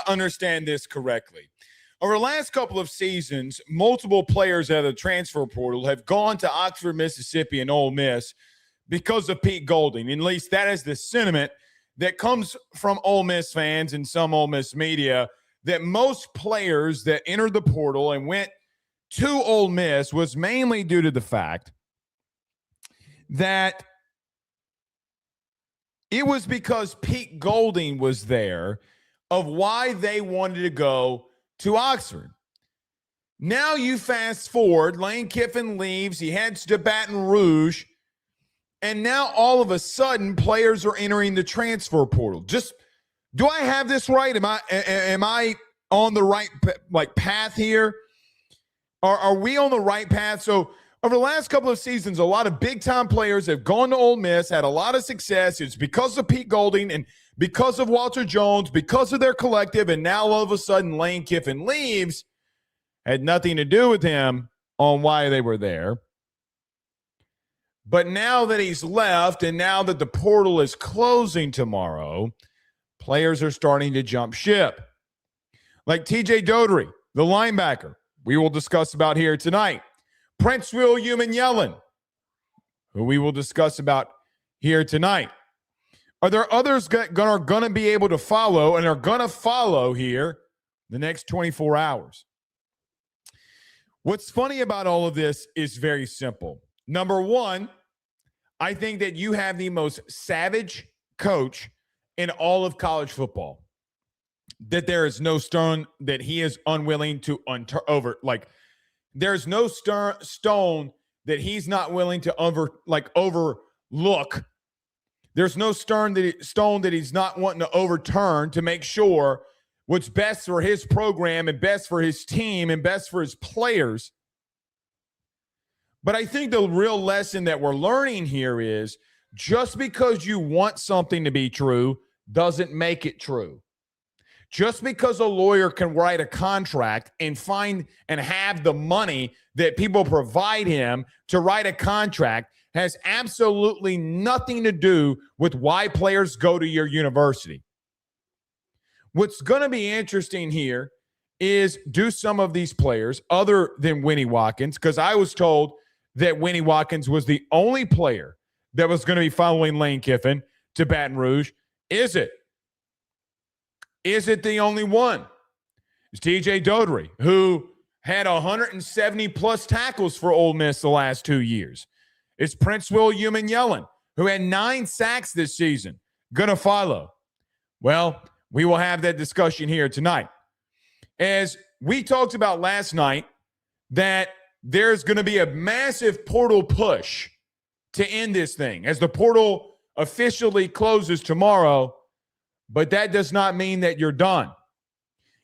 understand this correctly. Over the last couple of seasons, multiple players out of the transfer portal have gone to Oxford, Mississippi and Ole Miss because of Pete Golding. At least that is the sentiment that comes from Ole Miss fans and some Ole Miss media, that most players that entered the portal and went to Ole Miss was mainly due to the fact that it was because Pete Golding was there of why they wanted to go to Oxford. Now you fast forward, Lane Kiffin leaves, he heads to Baton Rouge, and now all of a sudden players are entering the transfer portal. Just, do I have this right? Am I on the right path here? Are we on the right path? So over the last couple of seasons, a lot of big-time players have gone to Ole Miss, had a lot of success. It's because of Pete Golding and because of Walter Jones, because of their collective, and now all of a sudden Lane Kiffin leaves. Had nothing to do with him on why they were there. But now that he's left and now that the portal is closing tomorrow, players are starting to jump ship. Like TJ Dodery, the linebacker, we will discuss about here tonight. Prince William and Yellen, who we will discuss about here tonight. Are there others that are going to be able to follow and are going to follow here the next 24 hours? What's funny about all of this is very simple. Number one, I think that you have the most savage coach in all of college football. That there is no stone that he is unwilling to there's no stone that he's not willing to overlook. There's no stone that he's not wanting to overturn to make sure what's best for his program and best for his team and best for his players. But I think the real lesson that we're learning here is just because you want something to be true doesn't make it true. Just because a lawyer can write a contract and find and have the money that people provide him to write a contract has absolutely nothing to do with why players go to your university. What's going to be interesting here is, do some of these players, other than Winnie Watkins, because I was told that Winnie Watkins was the only player that was going to be following Lane Kiffin to Baton Rouge. Is it? Is it the only one? It's TJ Dodery, who had 170-plus tackles for Ole Miss the last 2 years. It's Prince William and Yellen, who had 9 sacks this season, going to follow. Well, we will have that discussion here tonight. As we talked about last night, that there's going to be a massive portal push to end this thing as the portal officially closes tomorrow. But that does not mean that you're done.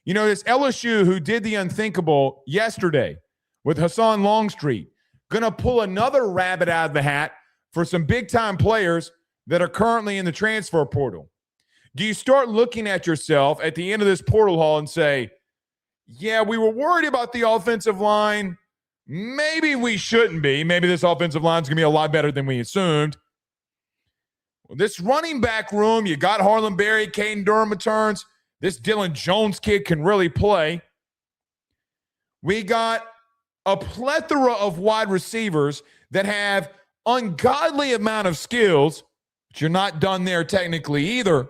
You know, this LSU who did the unthinkable yesterday with Hassan Longstreet, going to pull another rabbit out of the hat for some big-time players that are currently in the transfer portal. Do you start looking at yourself at the end of this portal haul and say, yeah, we were worried about the offensive line. Maybe we shouldn't be. Maybe this offensive line is going to be a lot better than we assumed. Well, this running back room, you got Harlan Berry, Caden Durham returns. This Dylan Jones kid can really play. We got a plethora of wide receivers that have ungodly amount of skills, but you're not done there technically either.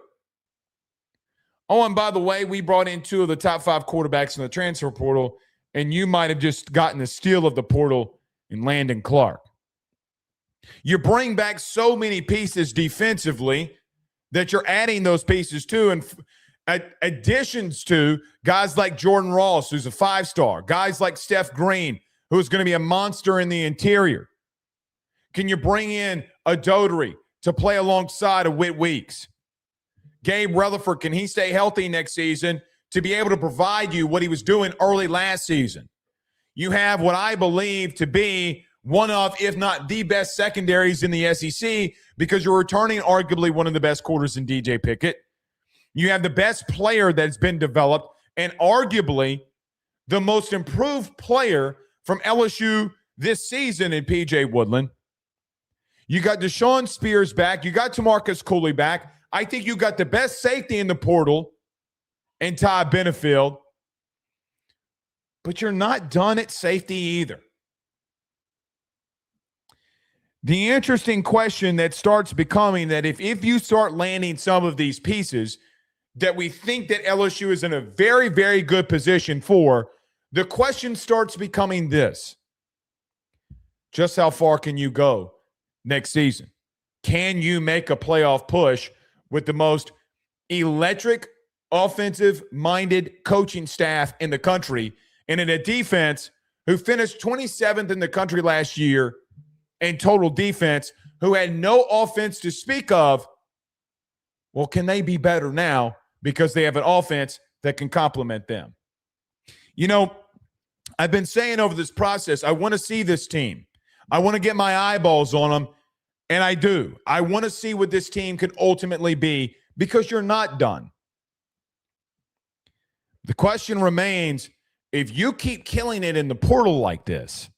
Oh, and by the way, we brought in 2 of the top 5 quarterbacks in the transfer portal, and you might have just gotten the steal of the portal in Landon Clark. You bring back so many pieces defensively that you're adding those pieces to, and additions to guys like Jordan Ross, who's a 5-star, guys like Steph Green, who's going to be a monster in the interior. Can you bring in a Dodery to play alongside of Whit Weeks? Gabe Rutherford, can he stay healthy next season to be able to provide you what he was doing early last season? You have what I believe to be one of, if not the best secondaries in the SEC, because you're returning arguably one of the best quarters in DJ Pickett. You have the best player that's been developed and arguably the most improved player from LSU this season in PJ Woodland. You got Deshaun Spears back. You got Tamarcus Cooley back. I think you got the best safety in the portal. and Ty Benefield, but you're not done at safety either. The interesting question that starts becoming that if you start landing some of these pieces that we think that LSU is in a very, very good position for, the question starts becoming this. Just how far can you go next season? Can you make a playoff push with the most electric, offensive-minded coaching staff in the country and in a defense who finished 27th in the country last year in total defense, who had no offense to speak of? Well, can they be better now because they have an offense that can complement them? You know, I've been saying over this process, I want to see this team. I want to get my eyeballs on them, and I do. I want to see what this team can ultimately be because you're not done. The question remains, if you keep killing it in the portal like this,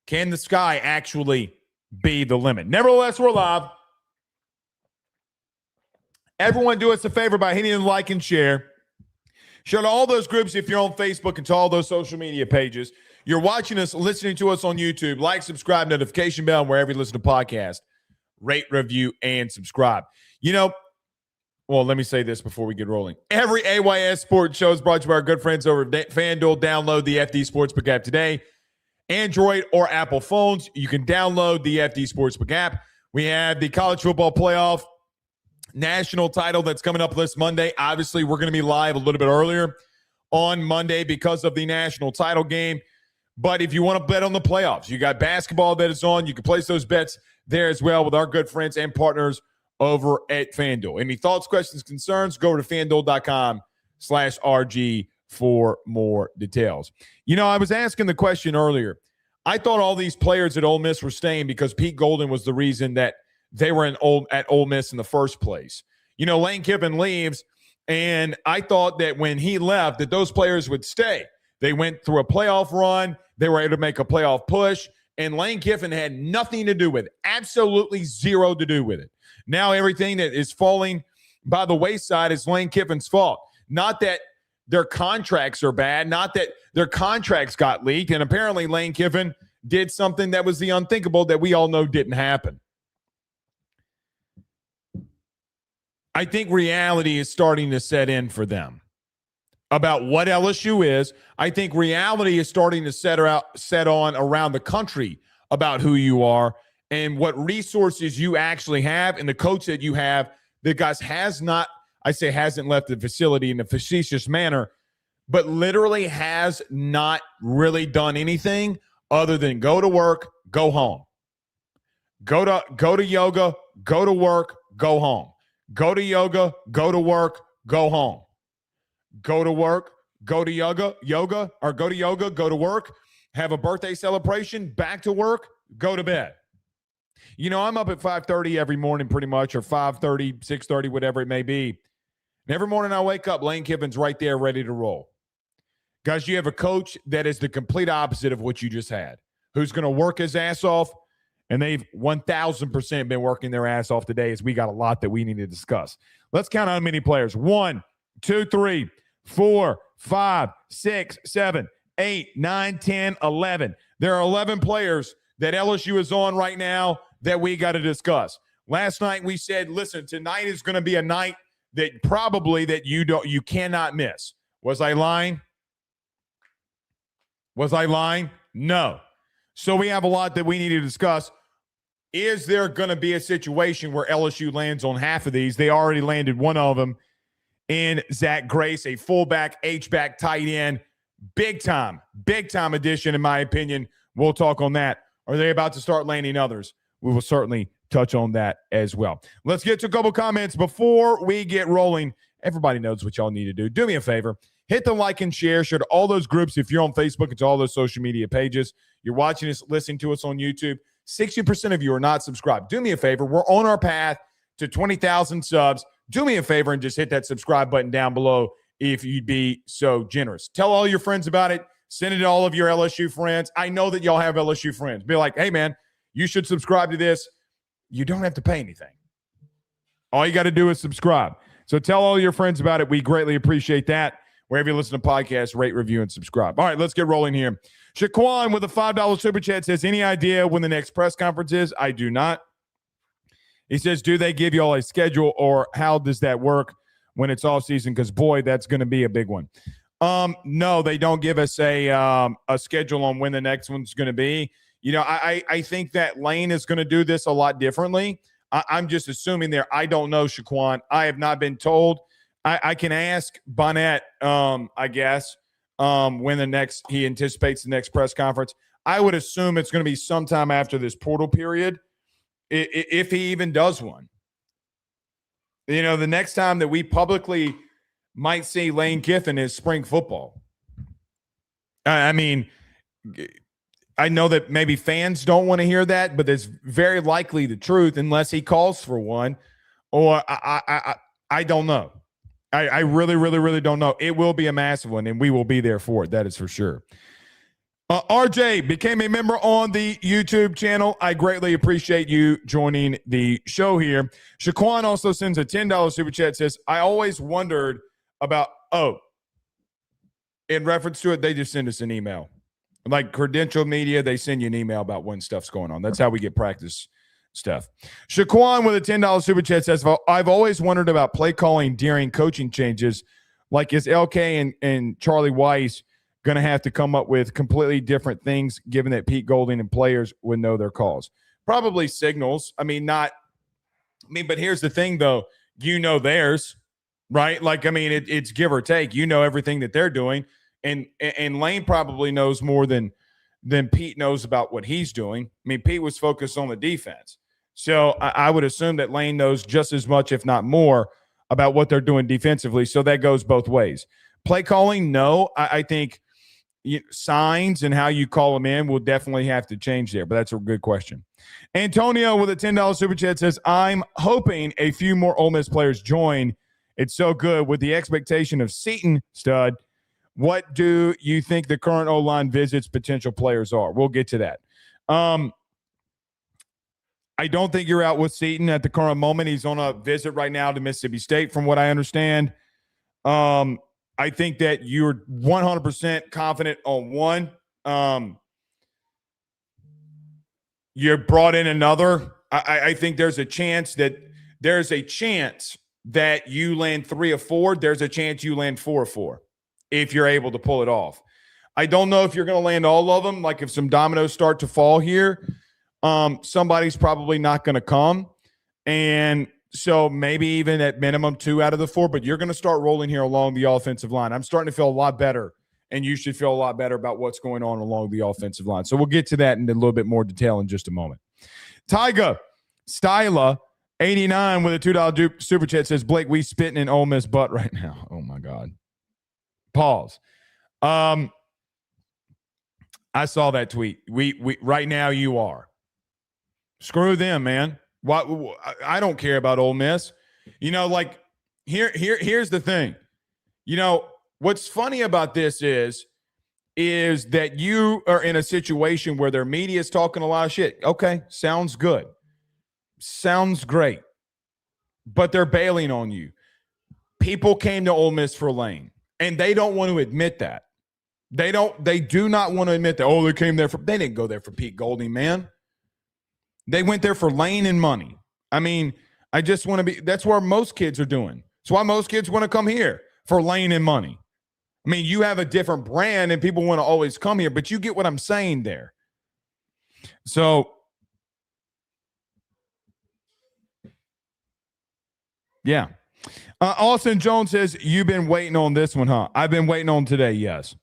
can the sky actually be the limit? Nevertheless, we're live. Everyone do us a favor by hitting the like and share. Share to all those groups if you're on Facebook and to all those social media pages. You're watching us, listening to us on YouTube. Like, subscribe, notification bell, wherever you listen to podcasts. Rate, review, and subscribe. You know, well, let me say this before we get rolling. Every AYS Sports show is brought to you by our good friends over at FanDuel. Download the FD Sportsbook app today. Android or Apple phones, you can download the FD Sportsbook app. We have the college football playoff national title that's coming up this Monday. Obviously, we're going to be live a little bit earlier on Monday because of the national title game. But if you want to bet on the playoffs, you got basketball that is on. You can place those bets there as well with our good friends and partners over at FanDuel. Any thoughts, questions, concerns, go to FanDuel.com/RG for more details. You know, I was asking the question earlier. I thought all these players at Ole Miss were staying because Pete Golden was the reason that they were at Ole Miss in the first place. You know, Lane Kiffin leaves, and I thought that when he left that those players would stay. They went through a playoff run. They were able to make a playoff push, and Lane Kiffin had nothing to do with it, absolutely zero to do with it. Now everything that is falling by the wayside is Lane Kiffin's fault. Not that their contracts are bad, not that their contracts got leaked, and apparently Lane Kiffin did something that was the unthinkable that we all know didn't happen. I think reality is starting to set in for them about what LSU is. I think reality is starting to set on around the country about who you are and what resources you actually have, and the coach that you have that guys hasn't left the facility in a facetious manner, but literally has not really done anything other than go to work, go home. Go to yoga, go to work, go home. Go to yoga, go to work, go home. Go to work, go to yoga, or go to yoga, go to work, have a birthday celebration, back to work, go to bed. You know, I'm up at 5:30 every morning pretty much, or 5:30, 6:30, whatever it may be. And every morning I wake up, Lane Kiffin's right there ready to roll. Guys, you have a coach that is the complete opposite of what you just had, who's going to work his ass off, and they've 1,000% been working their ass off today as we got a lot that we need to discuss. Let's count how many players. 1, 2, 3, 4, 5, 6, 7, 8, 9, 10, 11. There are 11 players that LSU is on right now that we got to discuss. Last night we said, listen, tonight is going to be a night that probably that you cannot miss. Was I lying? Was I lying? No. So we have a lot that we need to discuss. Is there going to be a situation where LSU lands on half of these? They already landed one of them in Zack Grace, a fullback, H-back, tight end. Big time addition, in my opinion. We'll talk on that. Are they about to start landing others? We will certainly touch on that as well. Let's get to a couple comments before we get rolling. Everybody knows what y'all need to do. Do me a favor. Hit the like and share. Share to all those groups if you're on Facebook and to all those social media pages. You're watching us, listening to us on YouTube. 60% of you are not subscribed. Do me a favor. We're on our path to 20,000 subs. Do me a favor and just hit that subscribe button down below if you'd be so generous. Tell all your friends about it. Send it to all of your LSU friends. I know that y'all have LSU friends. Be like, hey, man, you should subscribe to this. You don't have to pay anything. All you got to do is subscribe. So tell all your friends about it. We greatly appreciate that. Wherever you listen to podcasts, rate, review, and subscribe. All right, let's get rolling here. Shaquan with a $5 super chat says, any idea when the next press conference is? I do not. He says, do they give you all a schedule, or how does that work when it's off season? Because, boy, that's going to be a big one. No, they don't give us a schedule on when the next one's going to be. You know, I think that Lane is going to do this a lot differently. I'm just assuming there. I don't know, Shaquan. I have not been told. I can ask Bonnet, I guess, when he anticipates the next press conference. I would assume it's going to be sometime after this portal period, if he even does one. You know, the next time that we publicly might see Lane Kiffin is spring football. I mean, I know that maybe fans don't want to hear that, but it's very likely the truth unless he calls for one, or I don't know. I really, really, really don't know. It will be a massive one, and we will be there for it. That is for sure. RJ became a member on the YouTube channel. I greatly appreciate you joining the show here. Shaquan also sends a $10 super chat. Says, I always wondered about, in reference to it, they just send us an email. Like Credential Media, they send you an email about when stuff's going on. That's how we get practice stuff. Shaquan with a $10 super chat says, I've always wondered about play calling during coaching changes. Like, is LK and Charlie Weiss going to have to come up with completely different things, given that Pete Golding and players would know their calls? Probably signals. But here's the thing, though. You know theirs, right? It's give or take. You know everything that they're doing. And Lane probably knows more than Pete knows about what he's doing. Pete was focused on the defense. So I would assume that Lane knows just as much, if not more, about what they're doing defensively. So that goes both ways. Play calling, no. I think signs and how you call them in will definitely have to change there, but that's a good question. Antonio with a $10 super chat says, I'm hoping a few more Ole Miss players join. It's so good with the expectation of Seaton stud. What do you think the current O-line visits potential players are? We'll get to that. I don't think you're out with Seaton at the current moment. He's on a visit right now to Mississippi State, from what I understand. I think that you're 100% confident on one. You brought in another. I think there's a chance that you land 3 of 4. There's a chance you land 4 of 4 if you're able to pull it off. I don't know if you're going to land all of them. Like, if some dominoes start to fall here, somebody's probably not going to come. And so maybe even at minimum 2 out of the 4, but you're going to start rolling here along the offensive line. I'm starting to feel a lot better, and you should feel a lot better about what's going on along the offensive line. So we'll get to that in a little bit more detail in just a moment. Tyga Styla 89 with a $2 super chat says, Blake, we spitting in Ole Miss butt right now. Oh my God. Pause. I saw that tweet. We right now you are. Screw them, man. I don't care about Ole Miss. Here's the thing. What's funny about this is that you are in a situation where their media is talking a lot of shit. Okay, sounds good. Sounds great. But they're bailing on you. People came to Ole Miss for Lane, and they don't want to admit that. They do not want to admit that. They came there they didn't go there for Pete Golding, man. They went there for Lane and money. I just want to be – that's where most kids are doing. That's why most kids want to come here, for Lane and money. You have a different brand and people want to always come here, but you get what I'm saying there. So, yeah. Austin Jones says, you've been waiting on this one, huh? I've been waiting on today, yes.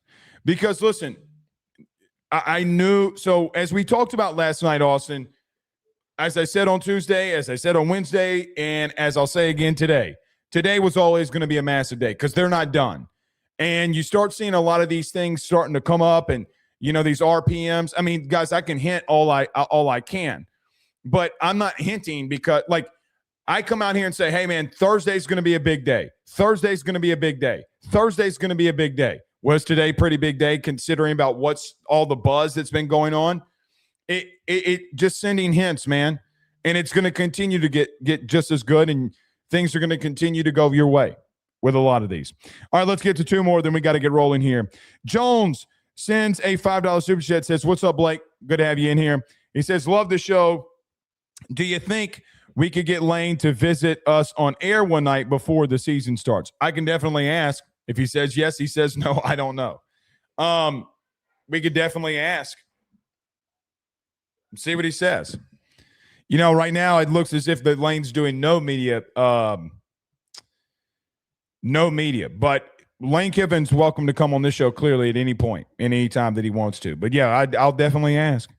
Because, listen, I knew – so as we talked about last night, Austin – as I said on Tuesday, as I said on Wednesday, and as I'll say again today was always going to be a massive day because they're not done. And you start seeing a lot of these things starting to come up, and, these RPMs. Guys, I can hint all I can. But I'm not hinting because, I come out here and say, hey, man, Thursday's going to be a big day. Thursday's going to be a big day. Thursday's going to be a big day. Was today a pretty big day considering about what's all the buzz that's been going on? It just sending hints, man, and it's going to continue to get just as good. And things are going to continue to go your way with a lot of these. All right, let's get to two more, then we got to get rolling here. Jones sends a $5 super chat, says, what's up, Blake? Good to have you in here. He says, love the show. Do you think we could get Lane to visit us on air one night before the season starts? I can definitely ask. If he says yes, he says no, I don't know. We could definitely ask. See what he says. You know, right now it looks as if the Lane's doing no media. No media. But Lane Kiffin's welcome to come on this show clearly at any point, any time that he wants to. But yeah, I'll definitely ask.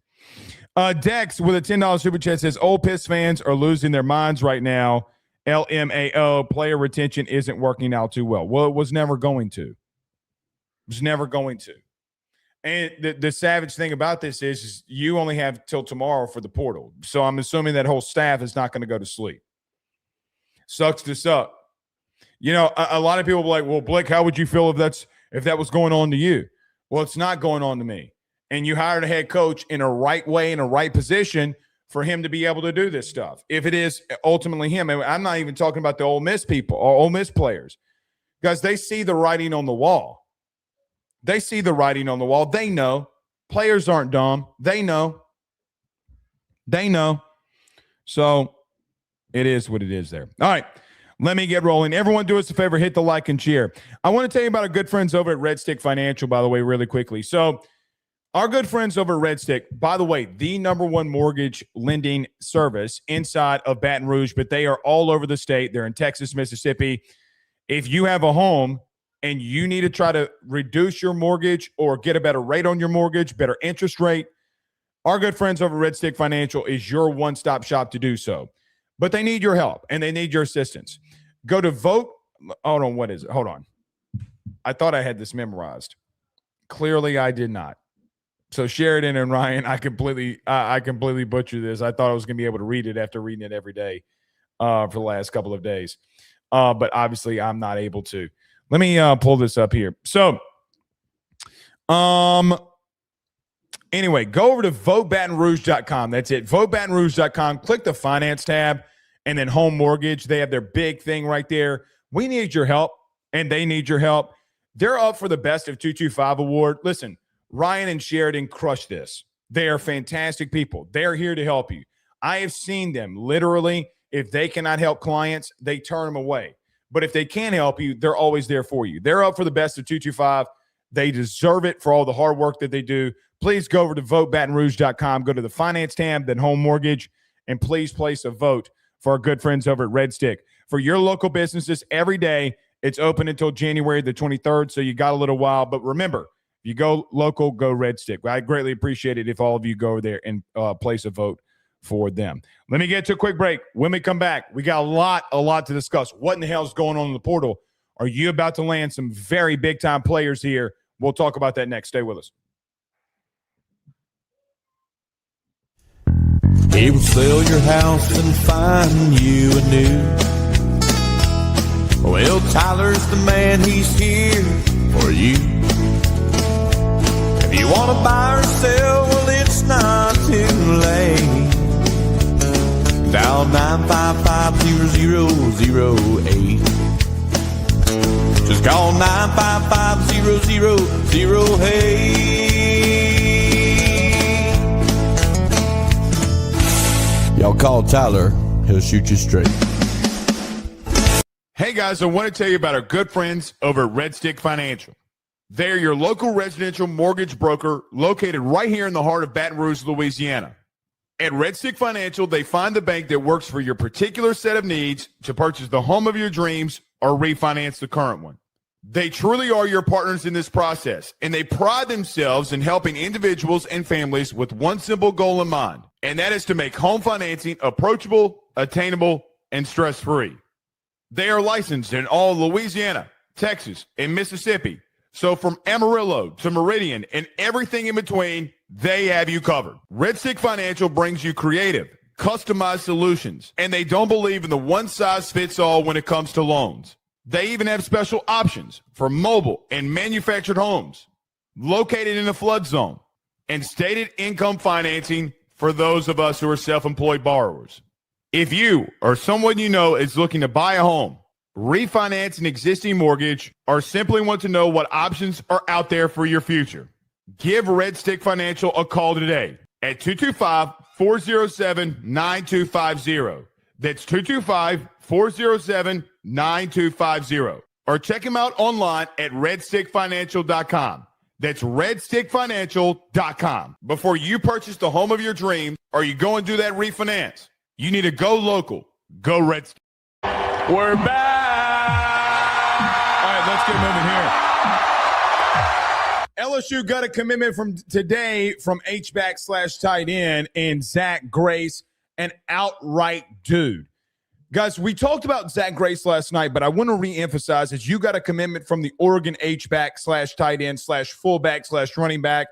Dex with a $10 super chat says, Ole Piss fans are losing their minds right now. LMAO, player retention isn't working out too well. Well, it was never going to. It was never going to. And the savage thing about this is you only have till tomorrow for the portal. So I'm assuming that whole staff is not going to go to sleep. Sucks to suck. You know, a lot of people are like, well, Blake, how would you feel if that was going on to you? Well, it's not going on to me. And you hired a head coach in a right way, in a right position for him to be able to do this stuff. If it is ultimately him, and I'm not even talking about the Ole Miss people or Ole Miss players, because they see the writing on the wall. They see the writing on the wall. They know. Players aren't dumb. They know. They know. So it is what it is there. All right. Let me get rolling. Everyone do us a favor. Hit the like and cheer. I want to tell you about our good friends over at Red Stick Financial, by the way, really quickly. So our good friends over at Red Stick, by the way, the #1 mortgage lending service inside of Baton Rouge, but they are all over the state. They're in Texas, Mississippi. If you have a home and you need to try to reduce your mortgage or get a better rate on your mortgage, better interest rate, our good friends over at Red Stick Financial is your one-stop shop to do so. But they need your help and they need your assistance. Go to vote. Hold on. What is it? Hold on. I thought I had this memorized. Clearly, I did not. So Sheridan and Ryan, I completely butchered this. I thought I was going to be able to read it after reading it every day for the last couple of days. But obviously, I'm not able to. Let me pull this up here. So, anyway, go over to votebatonrouge.com. That's it. Votebatonrouge.com. Click the finance tab and then home mortgage. They have their big thing right there. We need your help and they need your help. They're up for the Best of 225 award. Listen, Ryan and Sheridan crush this. They are fantastic people. They're here to help you. I have seen them literally. If they cannot help clients, they turn them away. But if they can help you, they're always there for you. They're up for the Best of 225. They deserve it for all the hard work that they do. Please go over to votebatonrouge.com. Go to the finance tab, then home mortgage, and please place a vote for our good friends over at Red Stick. For your local businesses every day, it's open until January the 23rd, so you got a little while. But remember, if you go local, go Red Stick. I greatly appreciate it if all of you go over there and place a vote for them. Let me get to a quick break. When we come back, we got a lot to discuss. What in the hell is going on in the portal? Are you about to land some very big-time players here? We'll talk about that next. Stay with us. He will sell your house and find you a new. Well, Tyler's the man, he's here for you. If you want to buy or sell, well, it's not too late. Dial 955-0008. Just call 955-0008. Y'all call Tyler, he'll shoot you straight. Hey guys, I want to tell you about our good friends over at Red Stick Financial. They're your local residential mortgage broker located right here in the heart of Baton Rouge, Louisiana. At Red Stick Financial, they find the bank that works for your particular set of needs to purchase the home of your dreams or refinance the current one. They truly are your partners in this process, and they pride themselves in helping individuals and families with one simple goal in mind, and that is to make home financing approachable, attainable, and stress-free. They are licensed in all Louisiana, Texas, and Mississippi. So from Amarillo to Meridian and everything in between, they have you covered. Red Stick Financial brings you creative, customized solutions, and they don't believe in the one-size-fits-all when it comes to loans. They even have special options for mobile and manufactured homes located in a flood zone and stated income financing for those of us who are self-employed borrowers. If you or someone you know is looking to buy a home, refinance an existing mortgage, or simply want to know what options are out there for your future, give Red Stick Financial a call today at 225-407-9250. That's 225-407-9250. Or check them out online at redstickfinancial.com. That's redstickfinancial.com. Before you purchase the home of your dreams or you go and do that refinance, you need to go local. Go Red Stick. We're back. All right, let's get moving here. LSU got a commitment from today from H-back/tight end and Zack Grace, an outright dude. Guys, we talked about Zack Grace last night, but I want to reemphasize that you got a commitment from the Oregon H-back/tight end/fullback/running back.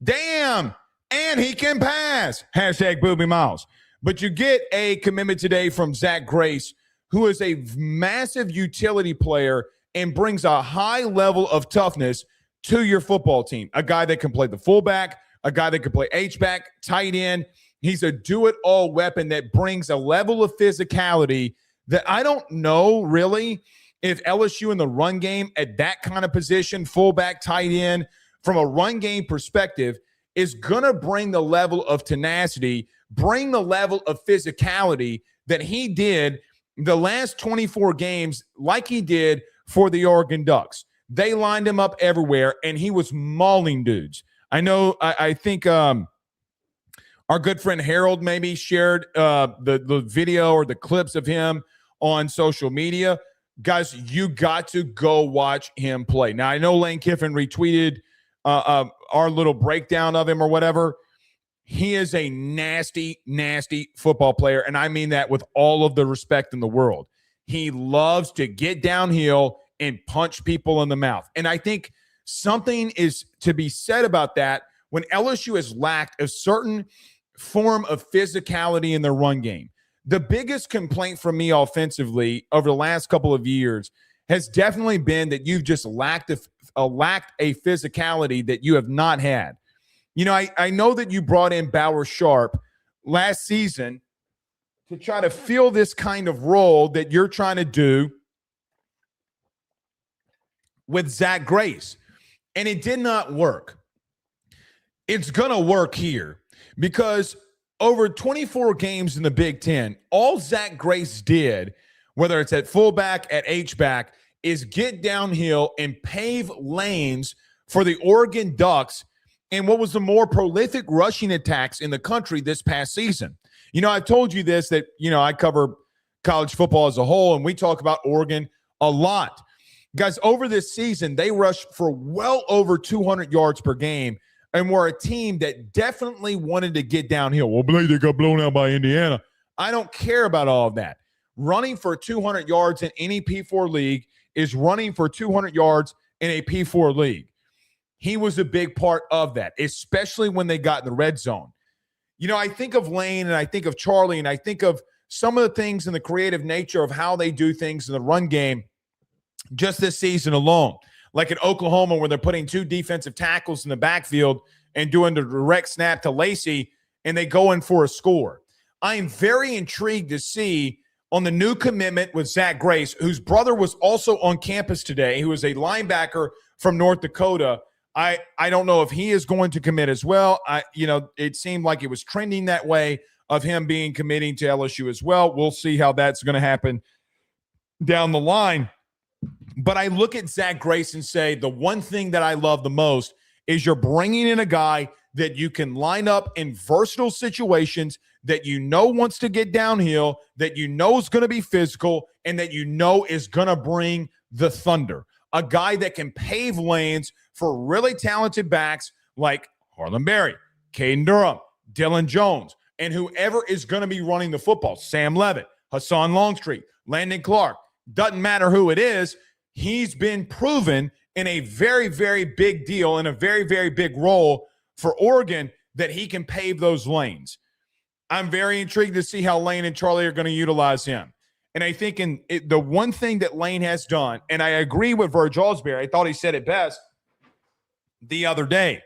Damn, and he can pass. Hashtag Booby Miles. But you get a commitment today from Zack Grace, who is a massive utility player and brings a high level of toughness to your football team. A guy that can play the fullback, a guy that can play H-back, tight end. He's a do-it-all weapon that brings a level of physicality that I don't know really if LSU in the run game at that kind of position, fullback, tight end, from a run game perspective, is going to bring the level of tenacity, bring the level of physicality that he did the last 24 games like he did for the Oregon Ducks. They lined him up everywhere, and he was mauling dudes. I know, I think our good friend Harold maybe shared the video or the clips of him on social media. Guys, you got to go watch him play. Now, I know Lane Kiffin retweeted our little breakdown of him or whatever. He is a nasty, nasty football player, and I mean that with all of the respect in the world. He loves to get downhill and punch people in the mouth. And I think something is to be said about that when LSU has lacked a certain form of physicality in their run game. The biggest complaint from me offensively over the last couple of years has definitely been that you've just lacked a physicality that you have not had. You know, I know that you brought in Bauer Sharp last season to try to fill this kind of role that you're trying to do with Zack Grace, and it did not work. It's going to work here because over 24 games in the Big Ten, all Zack Grace did, whether it's at fullback, at H-back, is get downhill and pave lanes for the Oregon Ducks and what was the more prolific rushing attacks in the country this past season. You know, I've told you this, that, you know, I cover college football as a whole, and we talk about Oregon a lot. Guys, over this season, they rushed for well over 200 yards per game and were a team that definitely wanted to get downhill. Well, they got blown out by Indiana. I don't care about all of that. Running for 200 yards in any P4 league is running for 200 yards in a P4 league. He was a big part of that, especially when they got in the red zone. You know, I think of Lane and I think of Charlie and I think of some of the things in the creative nature of how they do things in the run game just this season alone. Like at Oklahoma where they're putting two defensive tackles in the backfield and doing the direct snap to Lacey and they go in for a score. I am very intrigued to see on the new commitment with Zack Grace, whose brother was also on campus today, who is a linebacker from North Dakota. I don't know if he is going to commit as well. It seemed like it was trending that way of him committing to LSU as well. We'll see how that's going to happen down the line. But I look at Zack Grace and say the one thing that I love the most is you're bringing in a guy that you can line up in versatile situations, that you know wants to get downhill, that you know is going to be physical, and that you know is going to bring the thunder. A guy that can pave lanes for really talented backs like Harlan Berry, Caden Durham, Dylan Jones, and whoever is going to be running the football, Sam Levitt, Hassan Longstreet, Landon Clark. Doesn't matter who it is. He's been proven in a very, very big deal, in a very, very big role for Oregon, that he can pave those lanes. I'm very intrigued to see how Lane and Charlie are going to utilize him. And I think the one thing that Lane has done, and I agree with Verge Osbury, I thought he said it best the other day.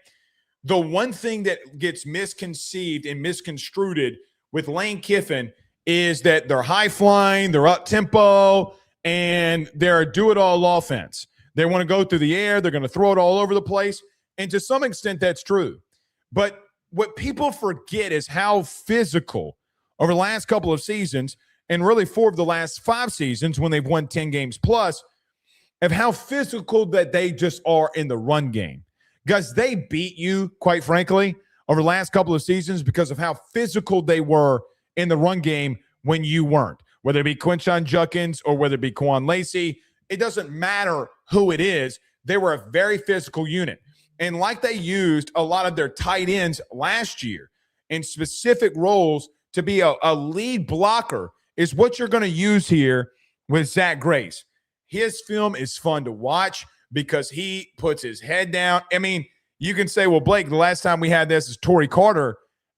The one thing that gets misconceived and misconstrued with Lane Kiffin is that they're high flying, they're up tempo, and they're a do-it-all offense. They want to go through the air. They're going to throw it all over the place. And to some extent, that's true. But what people forget is how physical over the last couple of seasons, and really 4 of the last 5 seasons when they've won 10 games plus, of how physical that they just are in the run game. Guys, they beat you, quite frankly, over the last couple of seasons because of how physical they were in the run game when you weren't. Whether it be Quinshon Judkins or whether it be Quan Lacey, it doesn't matter who it is. They were a very physical unit. And like they used a lot of their tight ends last year in specific roles to be a lead blocker is what you're going to use here with Zack Grace. His film is fun to watch because he puts his head down. I mean, you can say, well, Blake, the last time we had this is Torrey Carter.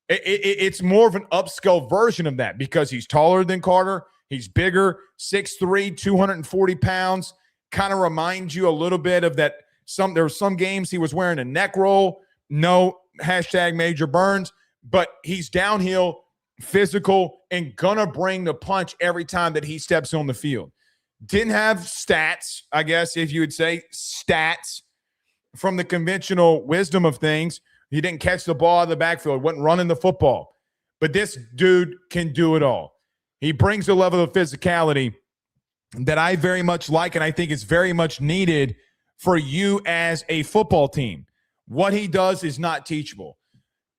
It's more of an upscale version of that because he's taller than Carter. He's bigger, 6'3", 240 pounds. Kind of reminds you a little bit of that. There were some games he was wearing a neck roll. No #Major Burns, but he's downhill, physical, and gonna bring the punch every time that he steps on the field. Didn't have stats, I guess, if you would say stats from the conventional wisdom of things. He didn't catch the ball out of the backfield, wasn't running the football. But this dude can do it all. He brings a level of physicality that I very much like, and I think is very much needed for you as a football team. What he does is not teachable.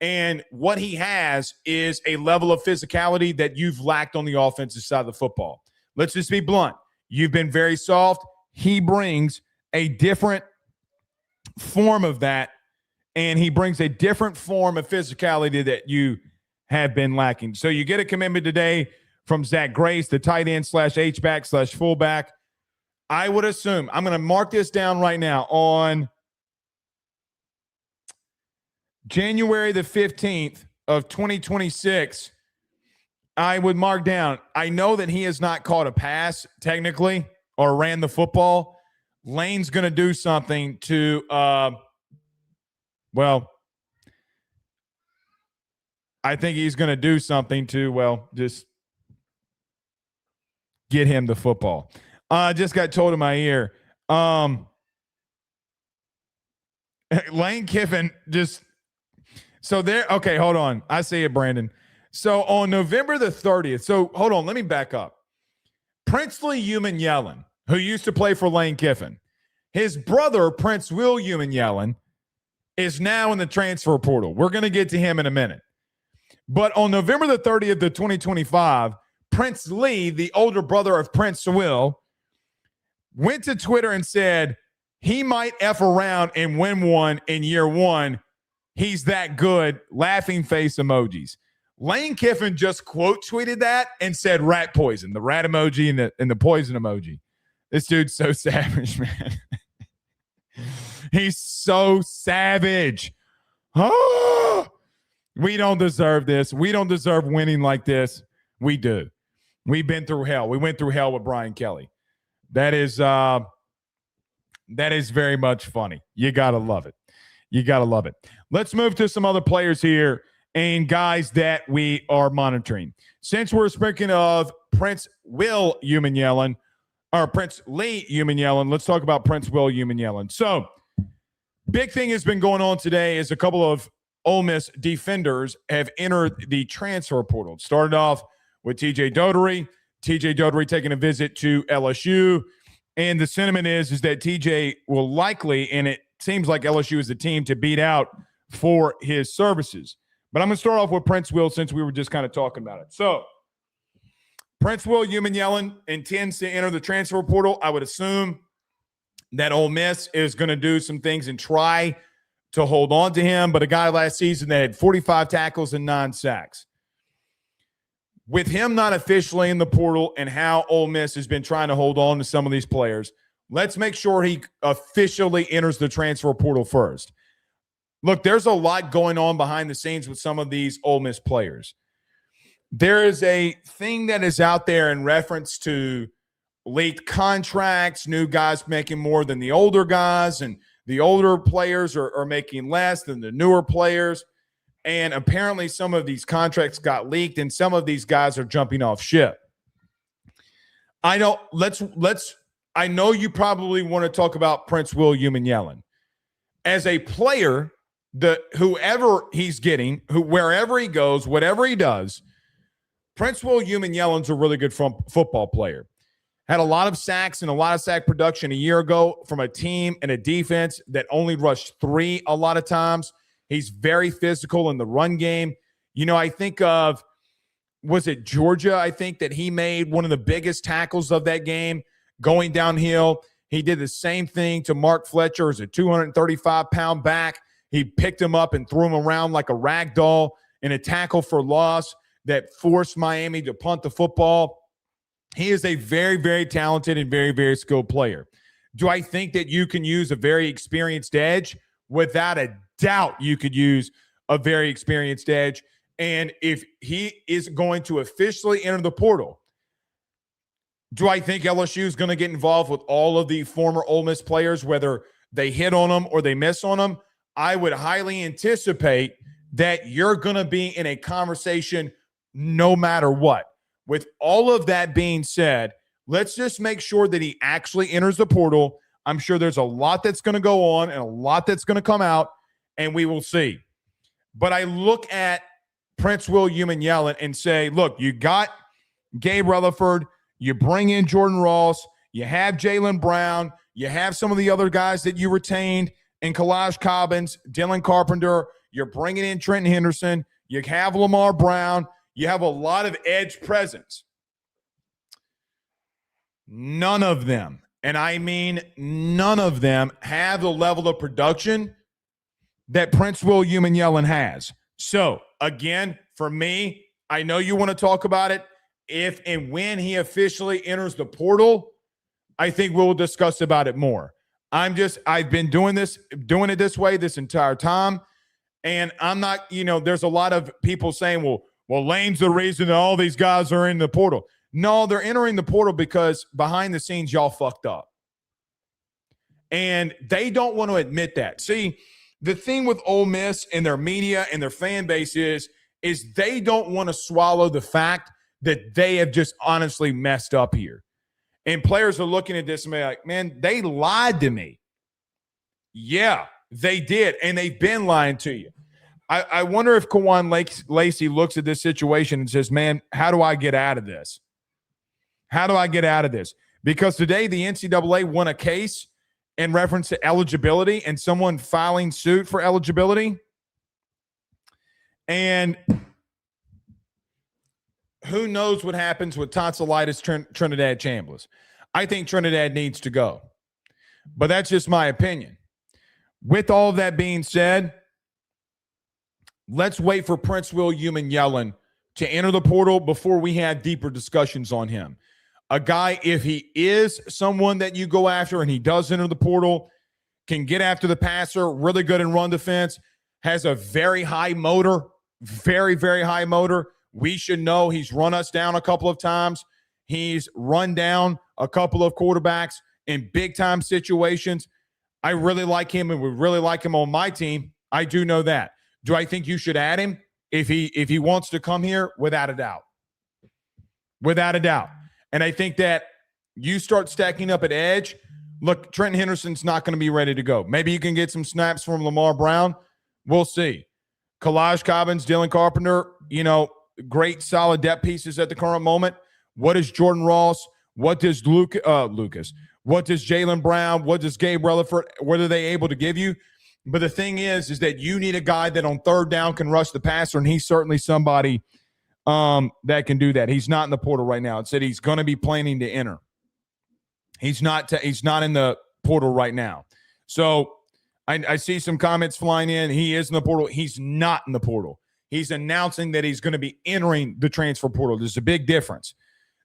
And what he has is a level of physicality that you've lacked on the offensive side of the football. Let's just be blunt. You've been very soft. He brings a different form of that, and he brings a different form of physicality that you have been lacking. So you get a commitment today from Zack Grace, the tight end / H-back / fullback. I would assume, I'm going to mark this down right now, on January the 15th of 2026, I would mark down, I know that he has not caught a pass technically or ran the football. Lane's going to do something to, I think he's going to do something to, just get him the football. Just got told in my ear. Lane Kiffin okay, hold on. I see it, Brandon. So on November the 30th, so hold on, let me back up. Princely Yellen, who used to play for Lane Kiffin, his brother, Prince Will Yellen, is now in the transfer portal. We're going to get to him in a minute. But on November the 30th of 2025, Prince Lee, the older brother of Prince Will, went to Twitter and said he might F around and win one in year 1. He's that good. Laughing face emojis. Lane Kiffin just quote tweeted that and said rat poison, the rat emoji and the poison emoji. This dude's so savage, man. He's so savage. Oh, we don't deserve this. We don't deserve winning like this. We do. We've been through hell. We went through hell with Brian Kelly. That is very much funny. You got to love it. You got to love it. Let's move to some other players here and guys that we are monitoring. Since we're speaking of Prince Will Yellen, or Prince Lee Yellen, let's talk about Prince Will Yellen. So, big thing has been going on today is a couple of Ole Miss defenders have entered the transfer portal. It started off with TJ Dotery taking a visit to LSU. And the sentiment is that TJ will likely, and it seems like LSU is the team to beat out for his services. But I'm going to start off with Prince Will since we were just kind of talking about it. So, Prince Will Yellen intends to enter the transfer portal. I would assume that Ole Miss is going to do some things and try to hold on to him. But a guy last season that had 45 tackles and 9 sacks. With him not officially in the portal and how Ole Miss has been trying to hold on to some of these players, let's make sure he officially enters the transfer portal first. Look, there's a lot going on behind the scenes with some of these Ole Miss players. There is a thing that is out there in reference to late contracts, new guys making more than the older guys, and the older players are making less than the newer players. And apparently some of these contracts got leaked and some of these guys are jumping off ship. I know you probably want to talk about Prince William and Yellen. As a player, whoever he's getting, wherever he goes, whatever he does, Prince William and Yellen's a really good football player. Had a lot of sacks and a lot of sack production a year ago from a team and a defense that only rushed 3 a lot of times. He's very physical in the run game. I think of, was it Georgia? I think that he made one of the biggest tackles of that game going downhill. He did the same thing to Mark Fletcher as a 235-pound back. He picked him up and threw him around like a rag doll in a tackle for loss that forced Miami to punt the football. He is a very, very talented and very, very skilled player. Do I think that you can use a very experienced edge? Without a doubt, you could use a very experienced edge. And if he is going to officially enter the portal, do I think LSU is going to get involved with all of the former Ole Miss players, whether they hit on them or they miss on them? I would highly anticipate that you're going to be in a conversation no matter what. With all of that being said, let's just make sure that he actually enters the portal. I'm sure there's a lot that's going to go on and a lot that's going to come out, and we will see. But I look at Prince William and Yellen and say, look, you got Gabe Rutherford, you bring in Jordan Ross, you have Jaylen Brown, you have some of the other guys that you retained in Kalaj Cobbins, Dylan Carpenter, you're bringing in Trenton Henderson, you have Lamar Brown, you have a lot of edge presence. None of them, and I mean none of them, have the level of production that Prince William and Yellen has. So, again, for me, I know you want to talk about it. If and when he officially enters the portal, I think we'll discuss about it more. I've been doing it this way this entire time. And I'm not, there's a lot of people saying, well, Lane's the reason that all these guys are in the portal. No, they're entering the portal because behind the scenes, y'all fucked up. And they don't want to admit that. See, the thing with Ole Miss and their media and their fan base is they don't want to swallow the fact that they have just honestly messed up here. And players are looking at this and be like, man, they lied to me. Yeah, they did. And they've been lying to you. I wonder if Kawan Lacey looks at this situation and says, man, how do I get out of this? How do I get out of this? Because today the NCAA won a case in reference to eligibility and someone filing suit for eligibility. And who knows what happens with tonsillitis Trinidad Chambliss. I think Trinidad needs to go. But that's just my opinion. With all of that being said, let's wait for Prince William and Yellen to enter the portal before we have deeper discussions on him. A guy, if he is someone that you go after and he does enter the portal, can get after the passer, really good in run defense, has a very high motor, very, very high motor. We should know he's run us down a couple of times. He's run down a couple of quarterbacks in big-time situations. I really like him and would really like him on my team. I do know that. Do I think you should add him if he wants to come here? Without a doubt. Without a doubt. And I think that you start stacking up at edge. Look, Trenton Henderson's not going to be ready to go. Maybe you can get some snaps from Lamar Brown. We'll see. Kalaj Cobbins, Dylan Carpenter, great solid depth pieces at the current moment. What is Jordan Ross? What does Lucas? What does Jaylen Brown? What does Gabe Rutherford? What are they able to give you? But the thing is that you need a guy that on third down can rush the passer, and he's certainly somebody that can do that. He's not in the portal right now. It said he's going to be planning to enter. He's not in the portal right now. So I see some comments flying in. He is in the portal. He's not in the portal. He's announcing that he's going to be entering the transfer portal. There's a big difference.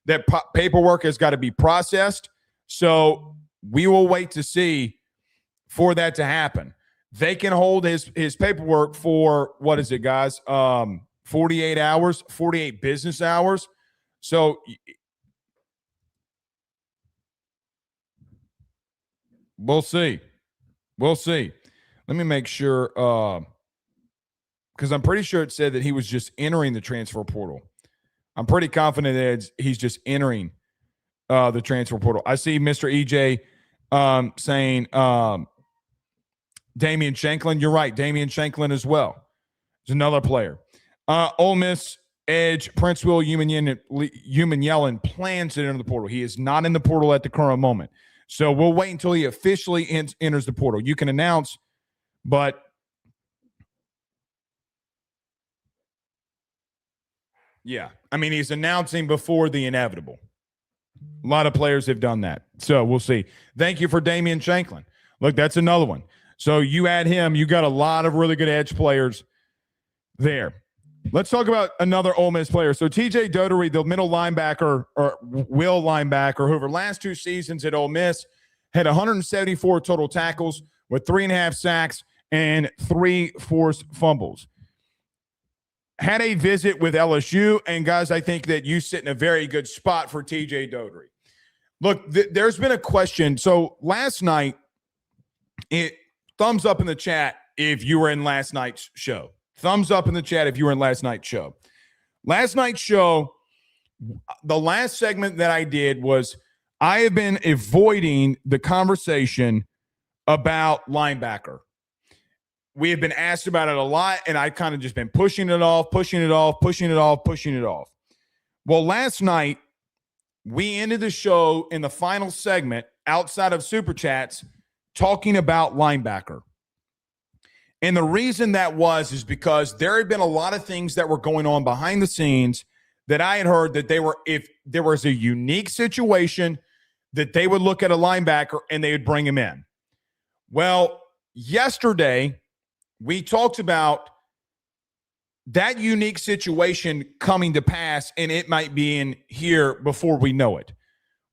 That paperwork has got to be processed. So we will wait to see for that to happen. They can hold his paperwork for, what is it, guys? 48 hours, 48 business hours. So we'll see. We'll see. Let me make sure, because I'm pretty sure it said that he was just entering the transfer portal. I'm pretty confident that he's just entering the transfer portal. I see Mr. EJ saying Damian Shanklin. You're right, Damian Shanklin as well. There's another player. Ole Miss edge Prince Will Yellen plans to enter the portal. He is not in the portal at the current moment. So we'll wait until he officially enters the portal. You can announce, but yeah, I mean, he's announcing before the inevitable. A lot of players have done that. So we'll see. Thank you for Damian Shanklin. Look, that's another one. So you add him, you got a lot of really good edge players there. Let's talk about another Ole Miss player. So TJ Dotery, the middle linebacker or will linebacker, who over the last 2 seasons at Ole Miss had 174 total tackles with 3.5 sacks and 3 forced fumbles. Had a visit with LSU, and guys, I think that you sit in a very good spot for TJ Dotery. Look, there's been a question. So last night, thumbs up in the chat if you were in last night's show. Thumbs up in the chat if you were in last night's show. Last night's show, the last segment that I did was I have been avoiding the conversation about linebacker. We have been asked about it a lot, and I kind of just been pushing it off. Well, last night, we ended the show in the final segment outside of Super Chats talking about linebacker. And the reason that is because there had been a lot of things that were going on behind the scenes that I had heard that if there was a unique situation, that they would look at a linebacker and they would bring him in. Well, yesterday, we talked about that unique situation coming to pass, and it might be in here before we know it.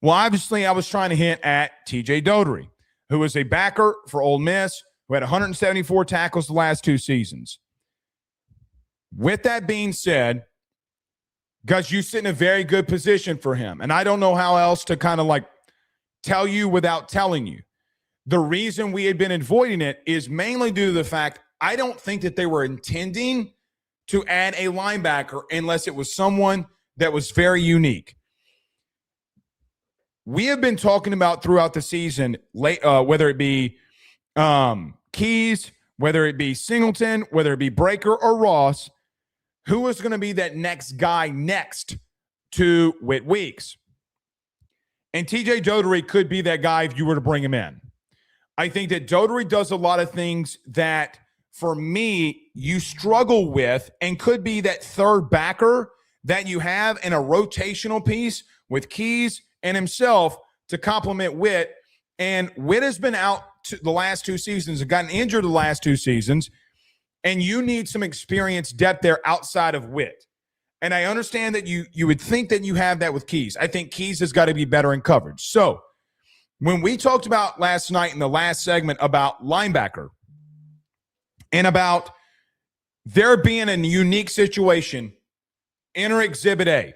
Well, obviously, I was trying to hint at TJ Dotery, who is a backer for Ole Miss, who had 174 tackles the last 2 seasons. With that being said, guys, you sit in a very good position for him. And I don't know how else to kind of like tell you without telling you. The reason we had been avoiding it is mainly due to the fact I don't think that they were intending to add a linebacker unless it was someone that was very unique. We have been talking about throughout the season, whether it be Keys, whether it be Singleton, whether it be Breaker or Ross, who is going to be that next guy next to Whit Weeks. And TJ Dotery could be that guy if you were to bring him in. I think that Dotery does a lot of things that, for me, you struggle with and could be that third backer that you have in a rotational piece with Keys and himself to complement Whit. And Whit has been out the last 2 seasons and gotten injured the last 2 seasons, and you need some experience depth there outside of Whit. And I understand that you would think that you have that with Keys. I think Keys has got to be better in coverage. So when we talked about last night in the last segment about linebacker and about there being a unique situation, enter Exhibit A.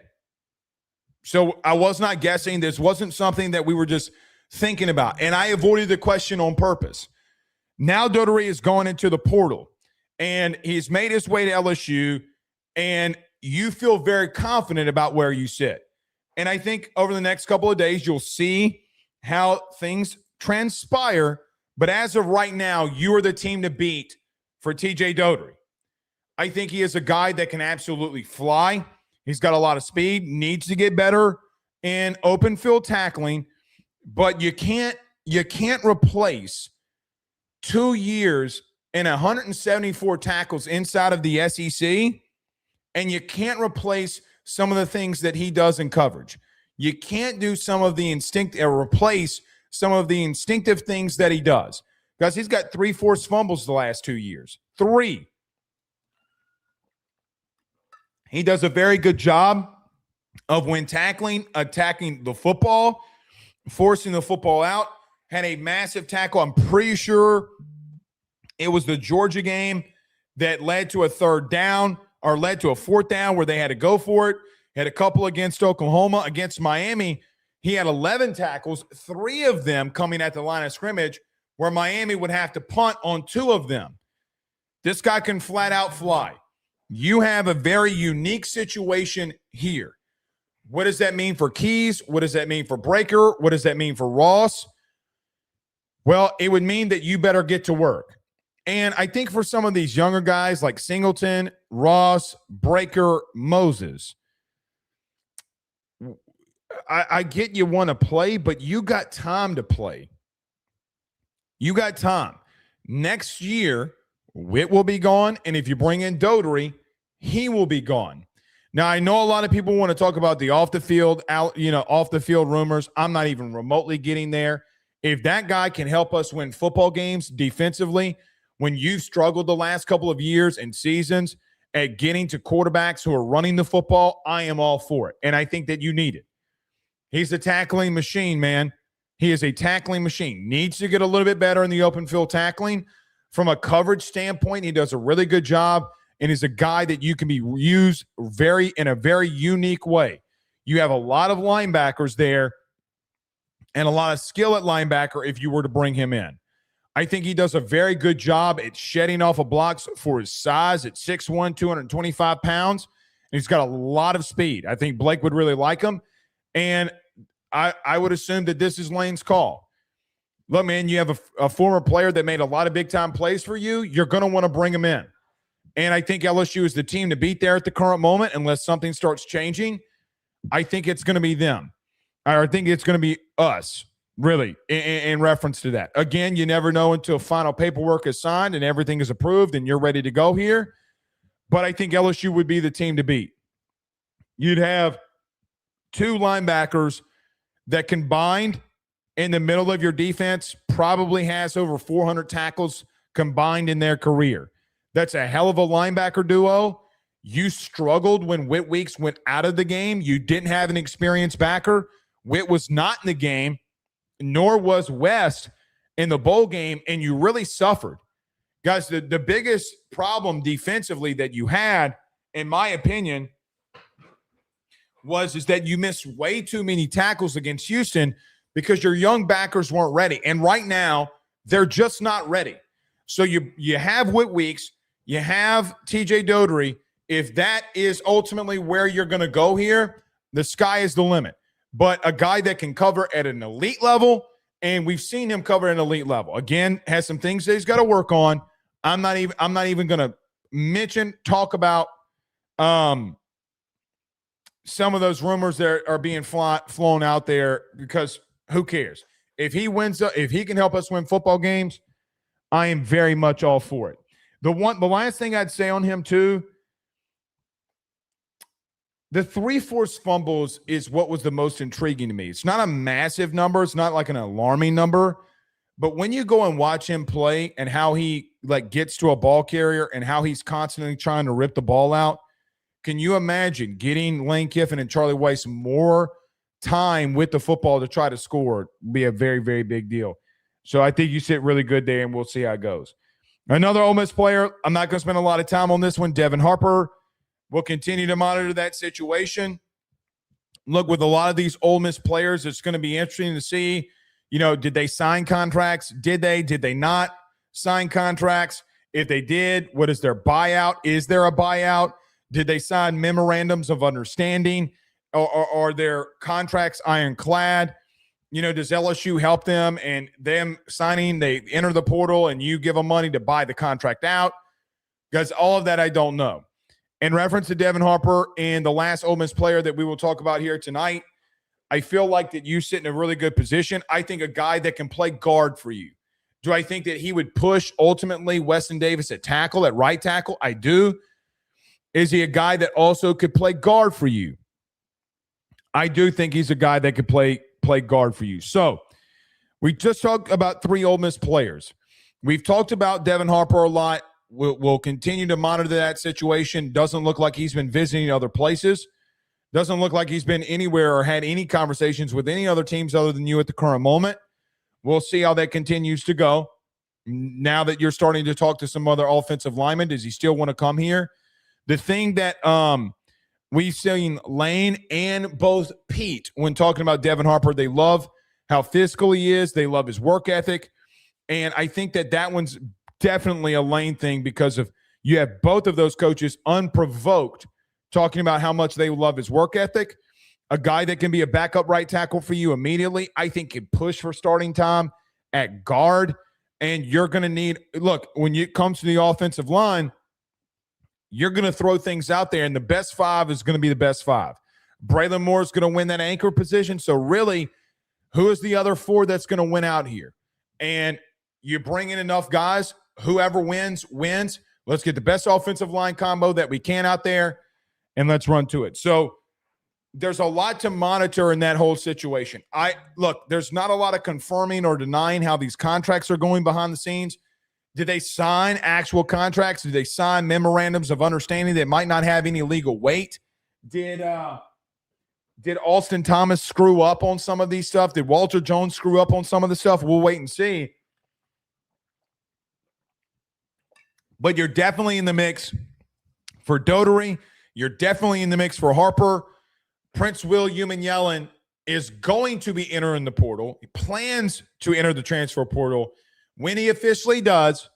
So I was not guessing. This wasn't something that we were just thinking about. And I avoided the question on purpose. Now Dotery is going into the portal, and he's made his way to LSU, and you feel very confident about where you sit. And I think over the next couple of days, you'll see how things transpire. But as of right now, you are the team to beat for TJ Dotery. I think he is a guy that can absolutely fly. He's got a lot of speed, needs to get better in open field tackling. But you can't replace 2 years and 174 tackles inside of the SEC, and you can't replace some of the things that he does in coverage. You can't do replace some of the instinctive things that he does. Guys, he's got 3 forced fumbles the last 2 years. 3. He does a very good job of when attacking the football, forcing the football out. Had a massive tackle. I'm pretty sure it was the Georgia game that led to a 3rd down or led to a 4th down where they had to go for it. Had a couple against Oklahoma. Against Miami, he had 11 tackles, 3 of them coming at the line of scrimmage where Miami would have to punt on 2 of them. This guy can flat out fly. You have a very unique situation here. What does that mean for Keys? What does that mean for Breaker? What does that mean for Ross? Well, it would mean that you better get to work. And I think for some of these younger guys like Singleton, Ross, Breaker, Moses, I get you want to play, but you got time to play. You got time. Next year, Witt will be gone, and if you bring in Dodery, he will be gone. Now, I know a lot of people want to talk about the off the field rumors. I'm not even remotely getting there. If that guy can help us win football games defensively, when you've struggled the last couple of years and seasons at getting to quarterbacks who are running the football, I am all for it. And I think that you need it. He's a tackling machine, man. He is a tackling machine. Needs to get a little bit better in the open field tackling. From a coverage standpoint, he does a really good job and is a guy that you can be used in a very unique way. You have a lot of linebackers there and a lot of skill at linebacker if you were to bring him in. I think he does a very good job at shedding off of blocks for his size at 6'1", 225 pounds. And he's got a lot of speed. I think Blake would really like him. And I would assume that this is Lane's call. Look, man, you have a former player that made a lot of big-time plays for you. You're going to want to bring him in. And I think LSU is the team to beat there at the current moment unless something starts changing. I think it's going to be them. I think it's going to be us, really, in reference to that. Again, you never know until final paperwork is signed and everything is approved and you're ready to go here. But I think LSU would be the team to beat. You'd have two linebackers that combined in the middle of your defense probably has over 400 tackles combined in their career. That's a hell of a linebacker duo. You struggled when Witt Weeks went out of the game. You didn't have an experienced backer. Witt was not in the game, nor was West in the bowl game, and you really suffered. Guys, the biggest problem defensively that you had, in my opinion, is that you missed way too many tackles against Houston because your young backers weren't ready. And right now, they're just not ready. So you have Witt Weeks, you have TJ Dodery. If that is ultimately where you're going to go here, the sky is the limit. But a guy that can cover at an elite level, and we've seen him cover at an elite level. Again, has some things that he's got to work on. I'm not even going to talk about some of those rumors that are being flown out there because who cares? If he can help us win football games, I am very much all for it. The last thing I'd say on him too, the 3 forced fumbles is what was the most intriguing to me. It's not a massive number. It's not like an alarming number. But when you go and watch him play and how he gets to a ball carrier and how he's constantly trying to rip the ball out, can you imagine getting Lane Kiffin and Charlie Weiss more time with the football to try to score? Be a very, very big deal. So I think you sit really good there, and we'll see how it goes. Another Ole Miss player, I'm not going to spend a lot of time on this one, Devin Harper. We'll continue to monitor that situation. Look, with a lot of these Ole Miss players, it's going to be interesting to see, did they sign contracts? Did they not sign contracts? If they did, what is their buyout? Is there a buyout? Did they sign memorandums of understanding? Or are their contracts ironclad? Does LSU help them and them signing, they enter the portal and you give them money to buy the contract out? Because all of that I don't know. In reference to Devin Harper and the last Ole Miss player that we will talk about here tonight, I feel like that you sit in a really good position. I think a guy that can play guard for you. Do I think that he would push ultimately Weston Davis at tackle, at right tackle? I do. Is he a guy that also could play guard for you? I do think he's a guy that could play guard for you. So we just talked about 3 Ole Miss players. We've talked about Devin Harper a lot. We'll continue to monitor that situation. Doesn't look like he's been visiting other places. Doesn't look like he's been anywhere or had any conversations with any other teams other than you at the current moment. We'll see how that continues to go. Now that you're starting to talk to some other offensive linemen, does he still want to come here? The thing that we've seen Lane and both Pete, when talking about Devin Harper, they love how physical he is. They love his work ethic. And I think that one's definitely a Lane thing because of you have both of those coaches unprovoked talking about how much they love his work ethic. A guy that can be a backup right tackle for you immediately, I think can push for starting time at guard. And you're going to need – look, when it comes to the offensive line, you're going to throw things out there, and the best five is going to be the best five. Braylon Moore is going to win that anchor position. So really, who is the other four that's going to win out here? And you bring in enough guys, whoever wins, wins. Let's get the best offensive line combo that we can out there, and let's run to it. So there's a lot to monitor in that whole situation. Look, there's not a lot of confirming or denying how these contracts are going behind the scenes. Did they sign actual contracts? Did they sign memorandums of understanding that might not have any legal weight? Did Alston Thomas screw up on some of these stuff? Did Walter Jones screw up on some of the stuff? We'll wait and see. But you're definitely in the mix for Dotery. You're definitely in the mix for Harper. Prince Will Yellen is going to be entering the portal. He plans to enter the transfer portal. When he officially does,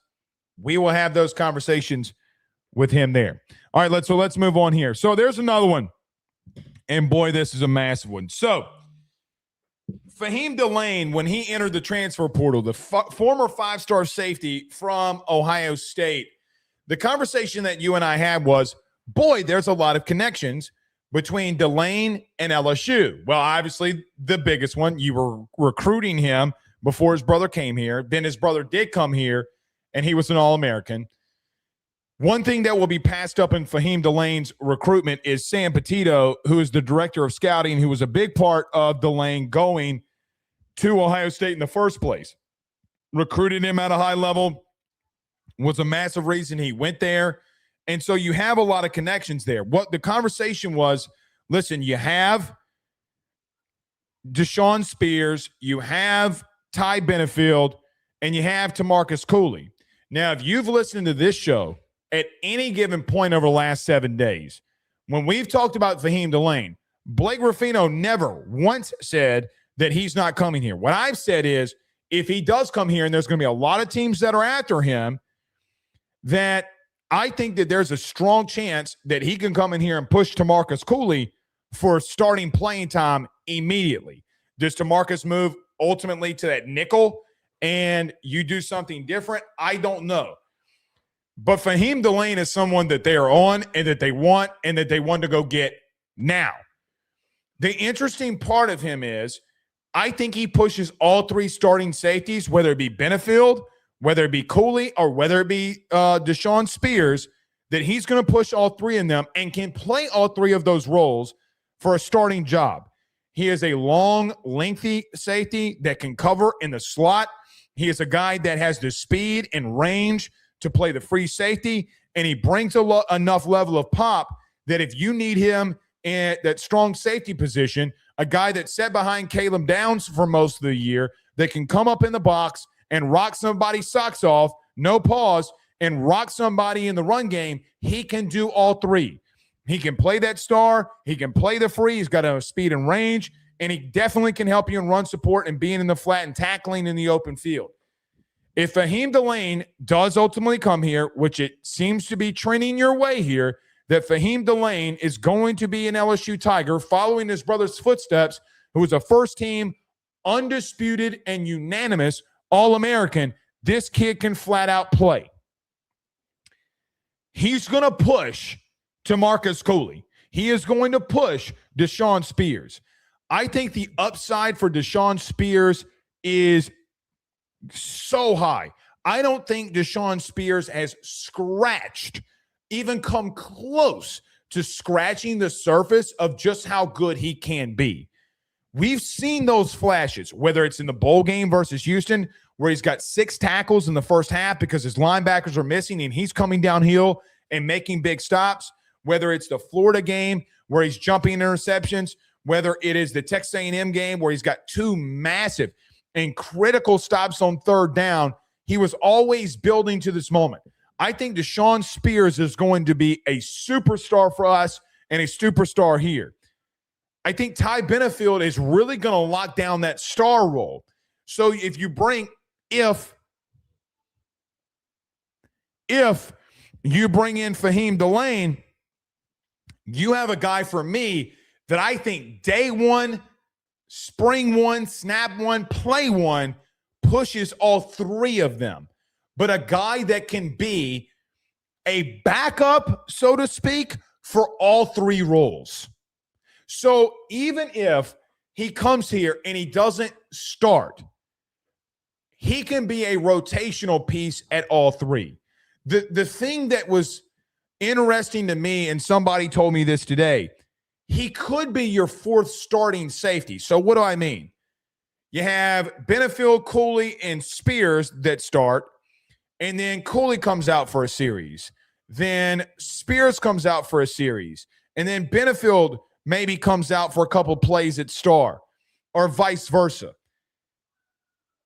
we will have those conversations with him there. All right, let's move on here. So there's another one. And boy, this is a massive one. So Fahim Delane, when he entered the transfer portal, the former five-star safety from Ohio State, the conversation that you and I had was, boy, there's a lot of connections between Delane and LSU. Well, obviously, the biggest one, you were recruiting him before his brother came here. Then his brother did come here, and he was an All-American. One thing that will be passed up in Fahim Delane's recruitment is Sam Petito, who is the director of scouting, who was a big part of Delane going to Ohio State in the first place. Recruited him at a high level, was a massive reason he went there. And so you have a lot of connections there. What the conversation was, listen, you have Deshaun Spears, you have Ty Benefield, and you have TaMarcus Cooley. Now, if you've listened to this show at any given point over the last 7 days, when we've talked about Fahim Delane, Blake Ruffino never once said that he's not coming here. What I've said is if he does come here, and there's going to be a lot of teams that are after him, that I think that there's a strong chance that he can come in here and push TaMarcus Cooley for starting playing time immediately. Does TaMarcus move ultimately to that nickel and you do something different? I don't know. But Fahim Delane is someone that they are on and that they want to go get now. The interesting part of him is I think he pushes all three starting safeties, whether it be Benefield, whether it be Cooley, or whether it be Deshaun Spears, that he's going to push all three of them and can play all three of those roles for a starting job. He is a long, lengthy safety that can cover in the slot. He is a guy that has the speed and range to play the free safety, and he brings enough level of pop that if you need him in that strong safety position, a guy that sat behind Caleb Downs for most of the year that can come up in the box and rock somebody's socks off, no pause, and rock somebody in the run game, he can do all three. He can play that star. He can play the free. He's got a speed and range, and he definitely can help you in run support and being in the flat and tackling in the open field. If Fahim Delane does ultimately come here, which it seems to be trending your way here, that Fahim Delane is going to be an LSU Tiger following his brother's footsteps, who was a first-team, undisputed, and unanimous All-American, this kid can flat out play. He's going to push TaMarcus Cooley. He is going to push Deshaun Spears. I think the upside for Deshaun Spears is so high. I don't think Deshaun Spears has even come close to scratching the surface of just how good he can be. We've seen those flashes, whether it's in the bowl game versus Houston, where he's got 6 tackles in the first half because his linebackers are missing and he's coming downhill and making big stops, whether it's the Florida game where he's jumping interceptions, whether it is the Texas A&M game where he's got 2 massive and critical stops on third down. He was always building to this moment. I think Deshaun Spears is going to be a superstar for us and a superstar here. I think Ty Benefield is really going to lock down that star role. So if if you bring in Fahim Delane, you have a guy for me that I think day one, spring one, snap one, play one pushes all three of them. But a guy that can be a backup, so to speak, for all three roles. So even if he comes here and he doesn't start, he can be a rotational piece at all three. The thing that was interesting to me, and somebody told me this today, he could be your fourth starting safety. So what do I mean? You have Benefield, Cooley, and Spears that start, and then Cooley comes out for a series. Then Spears comes out for a series. And then Benefield maybe comes out for a couple plays at star, or vice versa.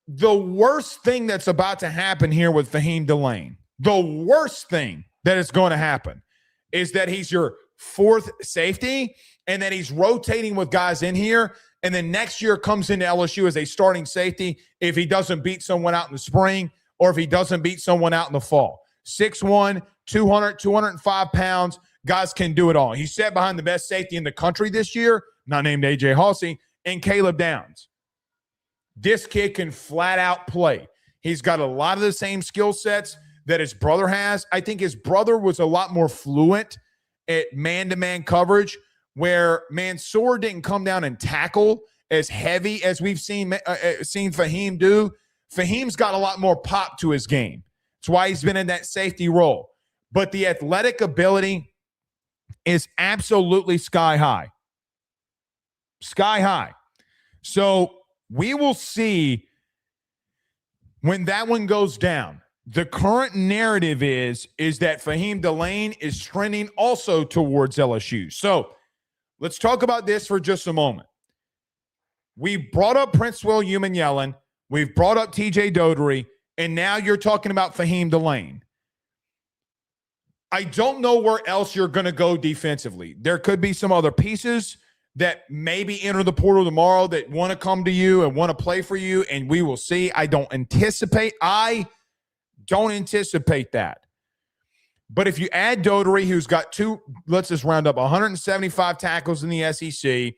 The worst thing that's about to happen here with Fahim Delane, the worst thing that is going to happen is that he's your fourth safety and that he's rotating with guys in here, and then next year comes into LSU as a starting safety if he doesn't beat someone out in the spring or if he doesn't beat someone out in the fall. 6'1", 200, 205 pounds, guys can do it all. He sat behind the best safety in the country this year, not named A.J. Halsey, and Caleb Downs. This kid can flat out play. He's got a lot of the same skill sets that his brother has. I think his brother was a lot more fluent at man-to-man coverage, where Mansour didn't come down and tackle as heavy as we've seen Fahim do. Fahim's got a lot more pop to his game. That's why he's been in that safety role. But the athletic ability is absolutely sky high. Sky high. So we will see when that one goes down. The current narrative is that Fahim Delane is trending also towards LSU. So let's talk about this for just a moment. We brought up Prince William Yellen. We've brought up TJ Dodery. And now you're talking about Fahim Delane. I don't know where else you're going to go defensively. There could be some other pieces that maybe enter the portal tomorrow that want to come to you and want to play for you, and we will see. I don't anticipate that. But if you add Dodery, who's got let's just round up, 175 tackles in the SEC,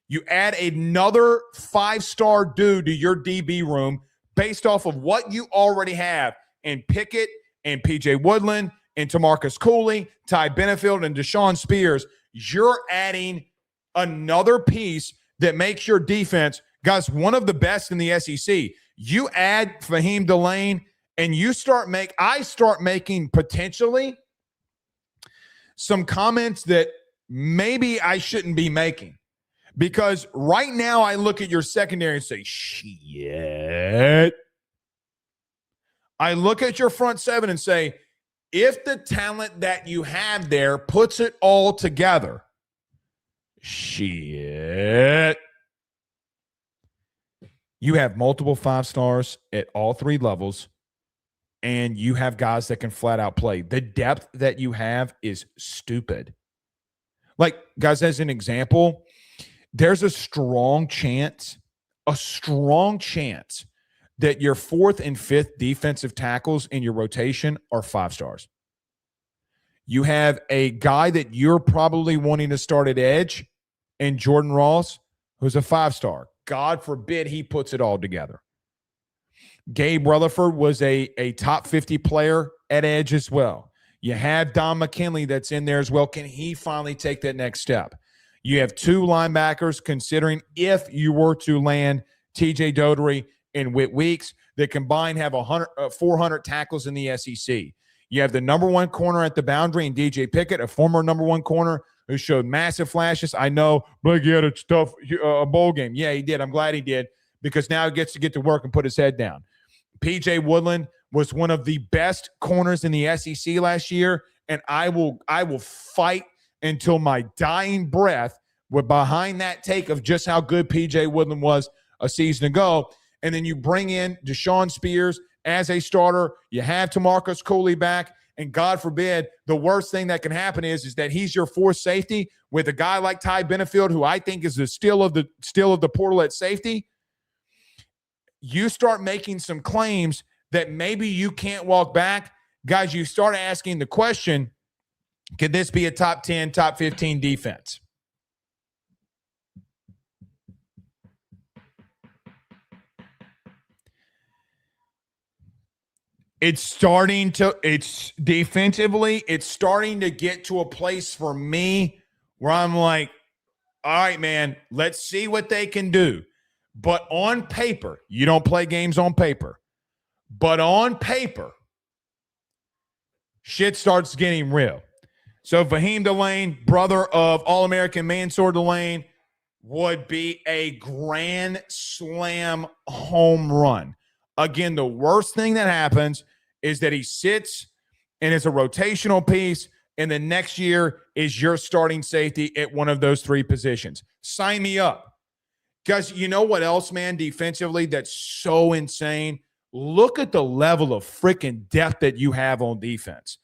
you add another 5-star dude to your DB room based off of what you already have in Pickett and P.J. Woodland and TaMarcus Cooley, Ty Benefield, and Deshaun Spears, you're adding another piece that makes your defense, guys, one of the best in the SEC. You add Fahim Delane, and I start making potentially some comments that maybe I shouldn't be making. Because right now I look at your secondary and say, shit. I look at your front seven and say, if the talent that you have there puts it all together, shit. You have multiple 5-stars at all three levels, and you have guys that can flat out play. The depth that you have is stupid. Like, guys, as an example, there's a strong chance that your fourth and fifth defensive tackles in your rotation are 5-stars. You have a guy that you're probably wanting to start at edge in Jordan Ross, who's a 5-star. God forbid he puts it all together. Gabe Rutherford was a top 50 player at edge as well. You have Don McKinley that's in there as well. Can he finally take that next step? You have 2 linebackers considering if you were to land TJ Dodery and Whit Weeks that combined have 400 tackles in the SEC. You have the number 1 corner at the boundary in DJ Pickett, a former number 1 corner who showed massive flashes. I know, Blake, he had a bowl game. Yeah, he did. I'm glad he did, because now he gets to get to work and put his head down. P.J. Woodland was one of the best corners in the SEC last year, and I will fight until my dying breath with behind that take of just how good P.J. Woodland was a season ago. And then you bring in Deshaun Spears as a starter. You have TaMarcus Cooley back. And God forbid, the worst thing that can happen is that he's your fourth safety with a guy like Ty Benefield, who I think is the steal of the portal at safety. You start making some claims that maybe you can't walk back, guys, you start asking the question, could this be a top 10, top 15 defense? It's defensively, it's starting to get to a place for me where I'm like, all right, man, let's see what they can do. But on paper, you don't play games on paper, but on paper, shit starts getting real. So Fahim Delane, brother of All-American Mansour Delane, would be a grand slam home run. Again, the worst thing that happens is that he sits and is a rotational piece, and the next year is your starting safety at one of those three positions. Sign me up. Because you know what else, man, defensively that's so insane? Look at the level of freaking depth that you have on defense.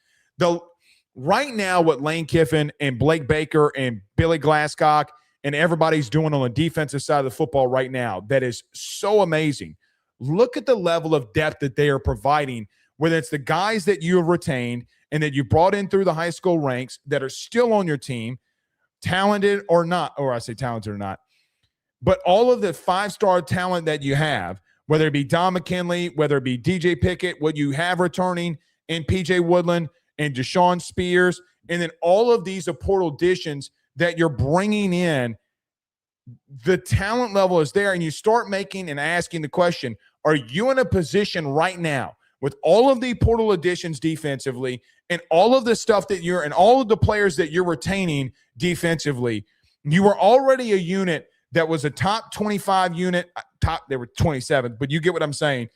Right now, what Lane Kiffin and Blake Baker and Billy Glasscock and everybody's doing on the defensive side of the football right now, that is so amazing. Look at the level of depth that they are providing, whether it's the guys that you have retained and that you brought in through the high school ranks that are still on your team, talented or not, or I say talented or not, but all of the five-star talent that you have, whether it be Don McKinley, whether it be DJ Pickett, what you have returning, and PJ Woodland and Deshaun Spears, and then all of these portal additions that you're bringing in, the talent level is there, and you start making and asking the question, are you in a position right now with all of the portal additions defensively and all of the stuff that you're and all of the players that you're retaining defensively, you were already a unit that was a top 25 unit, they were 27th, but you get what I'm saying.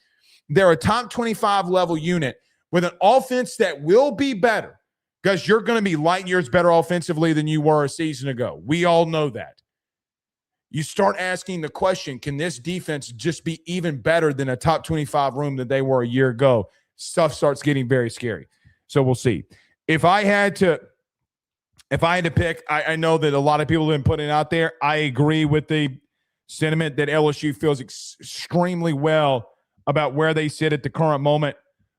They're a top 25 level unit with an offense that will be better because you're going to be light years better offensively than you were a season ago. We all know that. You start asking the question, can this defense just be even better than a top 25 room that they were a year ago? Stuff starts getting very scary. So we'll see. If I had to pick, I know that a lot of people have been putting it out there. I agree with the sentiment that LSU feels extremely well about where they sit at the current moment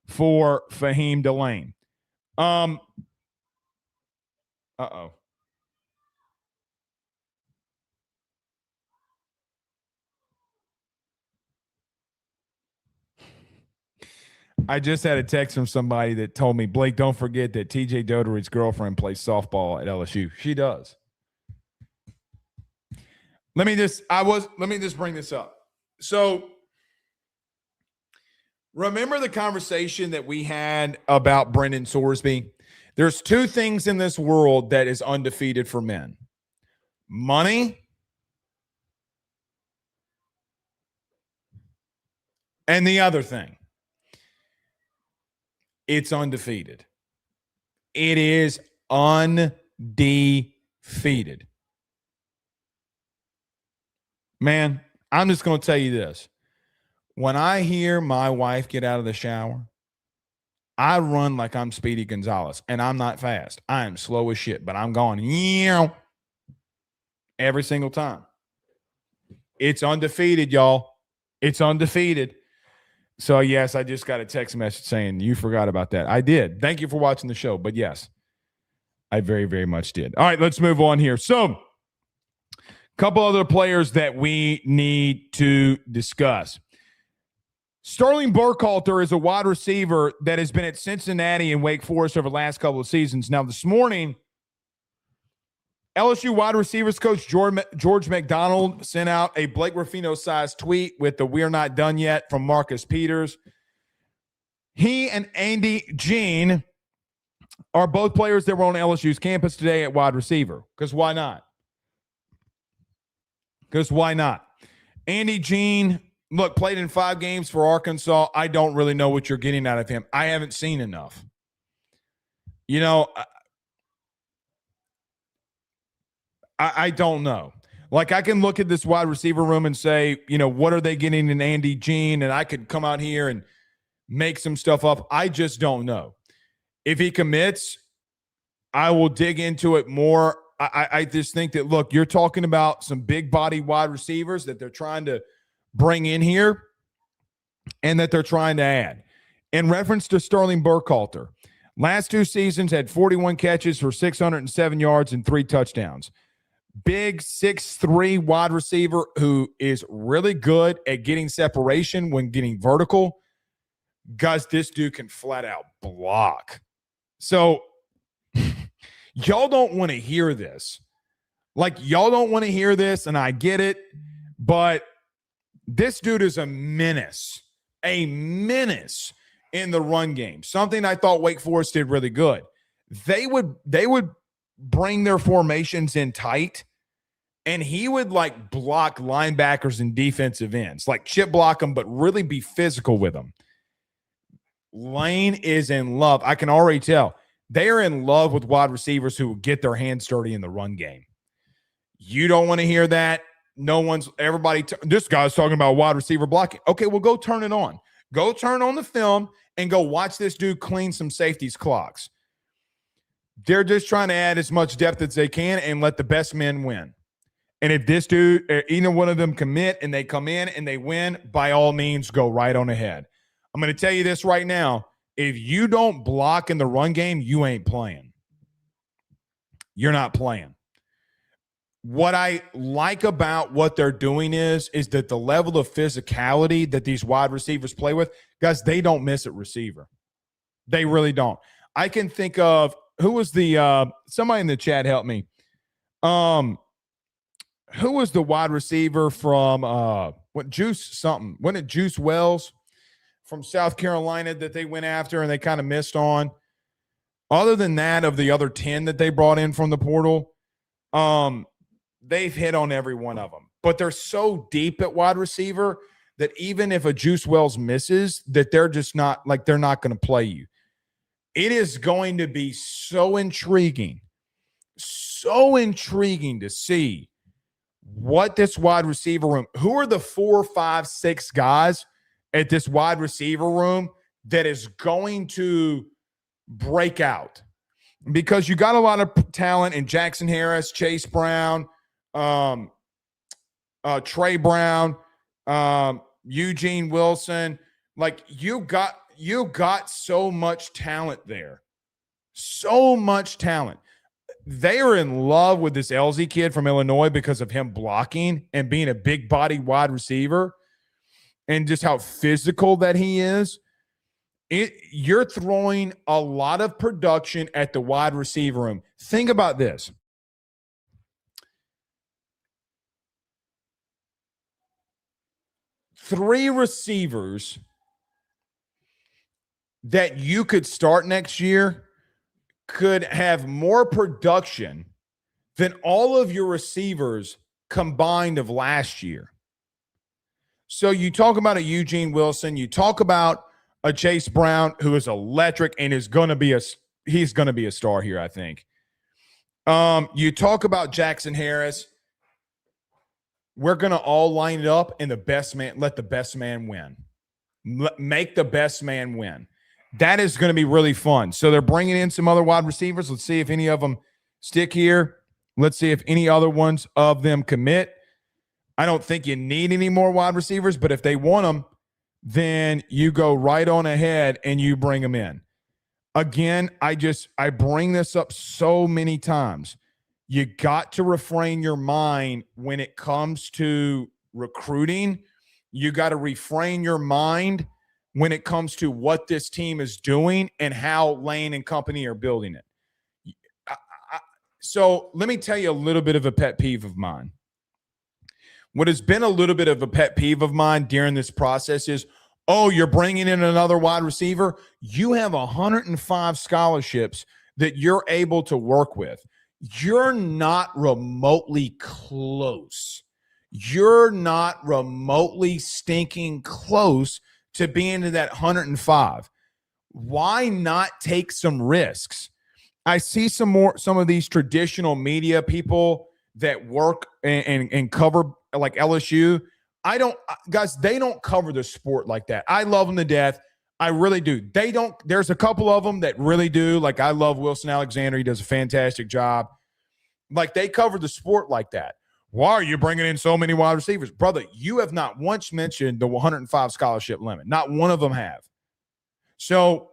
for Fahim Delane. I just had a text from somebody that told me, Blake, don't forget that TJ Dodery's girlfriend plays softball at LSU. She does. Let me just bring this up. So remember the conversation that we had about Brendan Sorsby? There's two things in this world that is undefeated for men. Money and the other thing. It's undefeated. It is undefeated. Man, I'm just going to tell you this. When I hear my wife get out of the shower, I run like I'm Speedy Gonzalez, and I'm not fast. I am slow as shit, but I'm going every single time. It's undefeated, y'all. It's undefeated. So, yes, I just got a text message saying you forgot about that. I did. Thank you for watching the show. But, yes, I very, very much did. All right, let's move on here. So, a couple other players that we need to discuss. Sterling Burkhalter is a wide receiver that has been at Cincinnati and Wake Forest over the last couple of seasons. Now, this morning, LSU wide receivers coach George McDonald sent out a Blake Ruffino-sized tweet with the "We're not done yet" from Marcus Peters. He and Andy Jean are both players that were on LSU's campus today at wide receiver. Because why not? Because why not? Andy Jean, look, played in 5 games for Arkansas. I don't really know what you're getting out of him. I haven't seen enough. You know, I don't know. Like, I can look at this wide receiver room and say, you know, what are they getting in Andy Jean? And I could come out here and make some stuff up. I just don't know. If he commits, I will dig into it more. I just think that, look, you're talking about some big body wide receivers that they're trying to bring in here and that they're trying to add. In reference to Sterling Burkhalter, last 2 seasons had 41 catches for 607 yards and 3 touchdowns. Big 6'3" wide receiver who is really good at getting separation when getting vertical. Guys, this dude can flat out block. So y'all don't want to hear this. Like, y'all don't want to hear this, and I get it, but this dude is a menace in the run game. Something I thought Wake Forest did really good. They would bring their formations in tight, and he would like block linebackers and defensive ends, like chip block them, but really be physical with them. Lane is in love. I can already tell. They are in love with wide receivers who get their hands dirty in the run game. You don't want to hear that. This guy's talking about wide receiver blocking. Okay, well, go turn it on. Go turn on the film and go watch this dude clean some safeties' clocks. They're just trying to add as much depth as they can and let the best men win. And if this dude, either one of them commit and they come in and they win, by all means, go right on ahead. I'm going to tell you this right now. If you don't block in the run game, you ain't playing. You're not playing. What I like about what they're doing is that the level of physicality that these wide receivers play with, guys, they don't miss at receiver. They really don't. I can think of, who was the somebody in the chat help me. Who was the wide receiver from Juice something? Wasn't it Juice Wells from South Carolina that they went after and they kind of missed on? Other than that, of the other 10 that they brought in from the portal, they've hit on every one of them. But they're so deep at wide receiver that even if a Juice Wells misses, that they're just not, like, they're not going to play you. It is going to be so intriguing to see what this wide receiver room, who are the 4, 5, 6 guys at this wide receiver room that is going to break out. Because you got a lot of talent in Jackson Harris, Chase Brown, Trey Brown, Eugene Wilson. Like, you got so much talent there. So much talent. They are in love with this LZ kid from Illinois because of him blocking and being a big body wide receiver and just how physical that he is. You're throwing a lot of production at the wide receiver room. Think about this. Three receivers that you could start next year could have more production than all of your receivers combined of last year. So you talk about a Eugene Wilson, you talk about a Chase Brown, who is electric and is going to be he's going to be a star here, I think. You talk about Jackson Harris. We're going to all line it up and let the best man win. Make the best man win. That is going to be really fun. So they're bringing in some other wide receivers. Let's see if any of them stick here. Let's see if any other ones of them commit. I don't think you need any more wide receivers, but if they want them, then you go right on ahead and you bring them in. Again, I bring this up so many times. You got to refrain your mind when it comes to recruiting. You got to refrain your mind when it comes to what this team is doing and how Lane and company are building it. So let me tell you a little bit of a pet peeve of mine. What has been a little bit of a pet peeve of mine during this process is, oh, you're bringing in another wide receiver. You have 105 scholarships that you're able to work with. You're not remotely close. You're not remotely stinking close to being in that 105. Why not take some risks? I see some of these traditional media people that work and cover like LSU. Guys, they don't cover the sport like that. I love them to death. I really do. They don't. There's a couple of them that really do. Like, I love Wilson Alexander. He does a fantastic job. Like, they cover the sport like that. Why are you bringing in so many wide receivers? Brother, you have not once mentioned the 105 scholarship limit. Not one of them have. So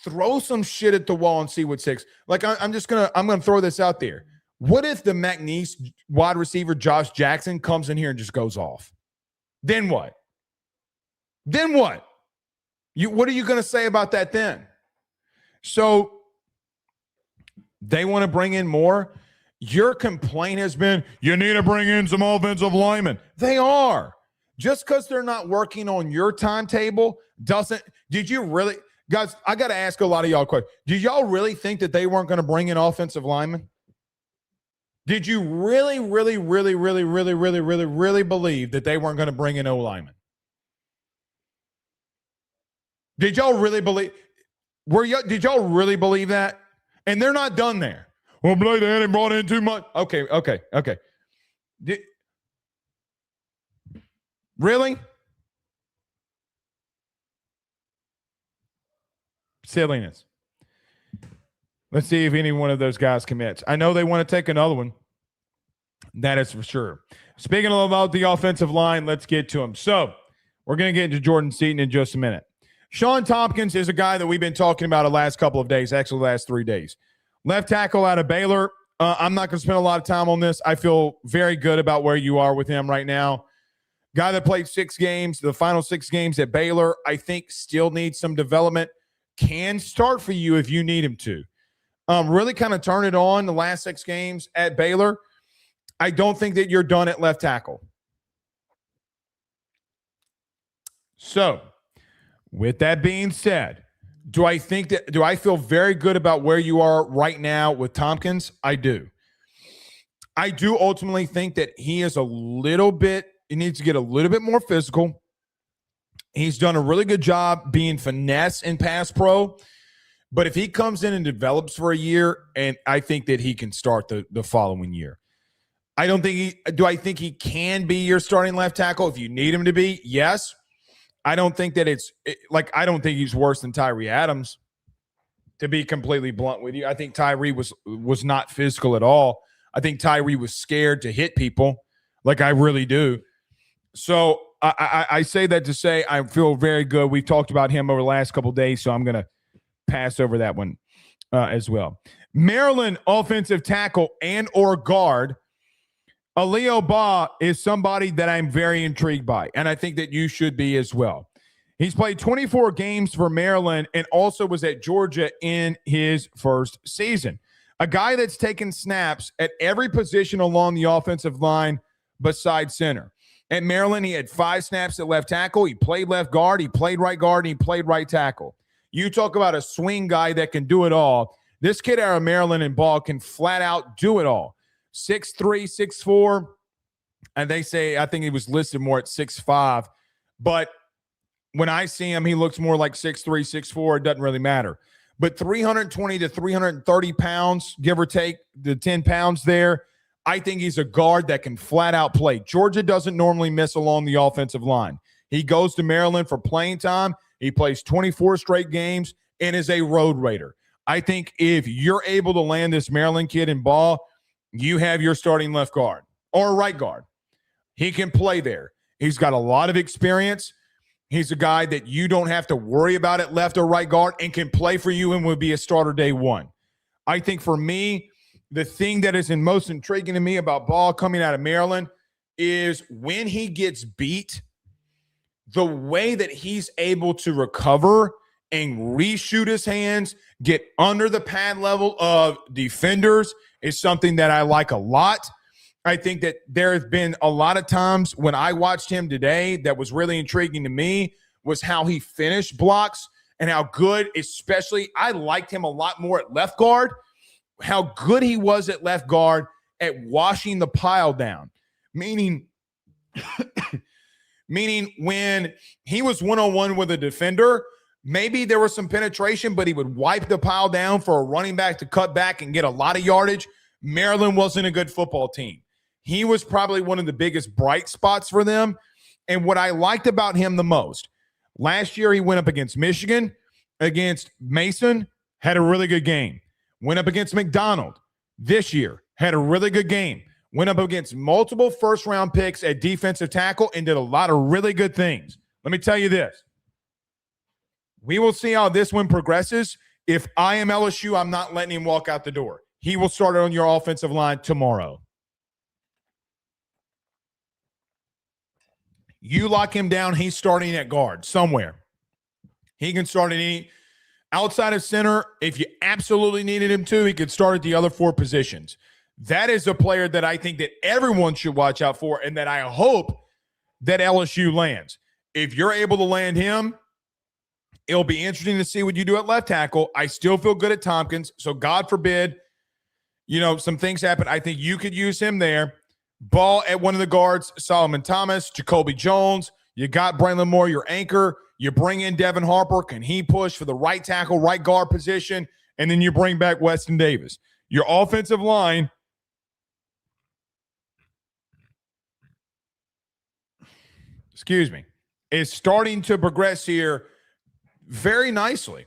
throw some shit at the wall and see what sticks. Like I'm gonna throw this out there. What if the McNeese wide receiver Josh Jackson comes in here and just goes off? Then what? Then what? What are you going to say about that then? So they want to bring in more. Your complaint has been, you need to bring in some offensive linemen. They are. Just because they're not working on your timetable did you really, guys, I got to ask a lot of y'all a question. Did y'all really think that they weren't going to bring in offensive linemen? Did you really believe that they weren't going to bring in O-linemen? Did y'all really believe? Did y'all really believe that? And they're not done there. Well, Blake, they hadn't brought in too much. Okay. Really? Silliness. Let's see if any one of those guys commits. I know they want to take another one. That is for sure. Speaking about the offensive line, let's get to him. So we're going to get into Jordan Seaton in just a minute. Sean Tompkins is a guy that we've been talking about the last couple of days, actually the last 3 days. Left tackle out of Baylor. I'm not going to spend a lot of time on this. I feel very good about where you are with him right now. Guy that played 6 games, the final 6 games at Baylor, I think still needs some development. Can start for you if you need him to. Really kind of turn it on the last 6 games at Baylor. I don't think that you're done at left tackle. So, with that being said, do I feel very good about where you are right now with Tompkins? I do. I do ultimately think that he needs to get a little bit more physical. He's done a really good job being finesse in pass pro. But if he comes in and develops for a year, and I think that he can start the following year. I think he can be your starting left tackle if you need him to be? Yes. I don't think that I don't think he's worse than Tyree Adams, to be completely blunt with you. I think Tyree was not physical at all. I think Tyree was scared to hit people, like I really do. So I say that to say I feel very good. We've talked about him over the last couple of days, so I'm going to pass over that one as well. Maryland offensive tackle and or guard, Alio Ba is somebody that I'm very intrigued by, and I think that you should be as well. He's played 24 games for Maryland and also was at Georgia in his first season. A guy that's taken snaps at every position along the offensive line besides center. At Maryland, he had 5 snaps at left tackle. He played left guard. He played right guard. And he played right tackle. You talk about a swing guy that can do it all. This kid out of Maryland and Ball can flat out do it all. 6'3", 6'4", and they say, I think he was listed more at 6'5", but when I see him, he looks more like 6'3", 6'4". It doesn't really matter. But 320 to 330 pounds, give or take the 10 pounds there, I think he's a guard that can flat out play. Georgia doesn't normally miss along the offensive line. He goes to Maryland for playing time. He plays 24 straight games and is a road raider. I think if you're able to land this Maryland kid in Ball, you have your starting left guard or right guard. He can play there. He's got a lot of experience. He's a guy that you don't have to worry about at left or right guard and can play for you and will be a starter day one. I think for me, the thing that is most intriguing to me about Ball coming out of Maryland is when he gets beat, the way that he's able to recover and reshoot his hands, get under the pad level of defenders is something that I like a lot. I think that there have been a lot of times when I watched him today that was really intriguing to me was how he finished blocks and how good, especially I liked him a lot more at left guard, how good he was at left guard at washing the pile down, meaning when he was one-on-one with a defender, maybe there was some penetration, but he would wipe the pile down for a running back to cut back and get a lot of yardage. Maryland wasn't a good football team. He was probably one of the biggest bright spots for them. And what I liked about him the most, last year he went up against Michigan, against Mason, had a really good game. Went up against McDonald this year, had a really good game. Went up against multiple first-round picks at defensive tackle and did a lot of really good things. Let me tell you this. We will see how this one progresses. If I am LSU, I'm not letting him walk out the door. He will start on your offensive line tomorrow. You lock him down, he's starting at guard somewhere. He can start at any outside of center. If you absolutely needed him to, he could start at the other 4 positions. That is a player that I think that everyone should watch out for and that I hope that LSU lands. If you're able to land him, it'll be interesting to see what you do at left tackle. I still feel good at Tompkins, so God forbid, some things happen. I think you could use him there. Ball at one of the guards, Solomon Thomas, Jacoby Jones. You got Braylon Moore, your anchor. You bring in Devin Harper. Can he push for the right tackle, right guard position? And then you bring back Weston Davis. Your offensive line, is starting to progress here very nicely.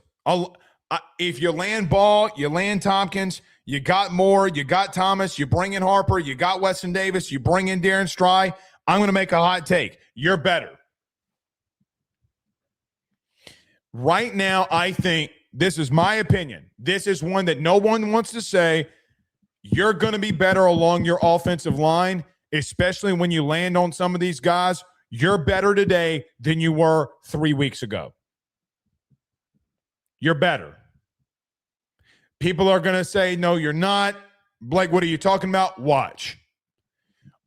If you land Ball, you land Tompkins, you got Moore, you got Thomas, you bring in Harper, you got Weston Davis, you bring in Darren Stry. I'm going to make a hot take. You're better. Right now, I think this is my opinion. This is one that no one wants to say. You're going to be better along your offensive line, especially when you land on some of these guys. You're better today than you were 3 weeks ago. You're better. People are going to say, no, you're not. Blake, what are you talking about? Watch.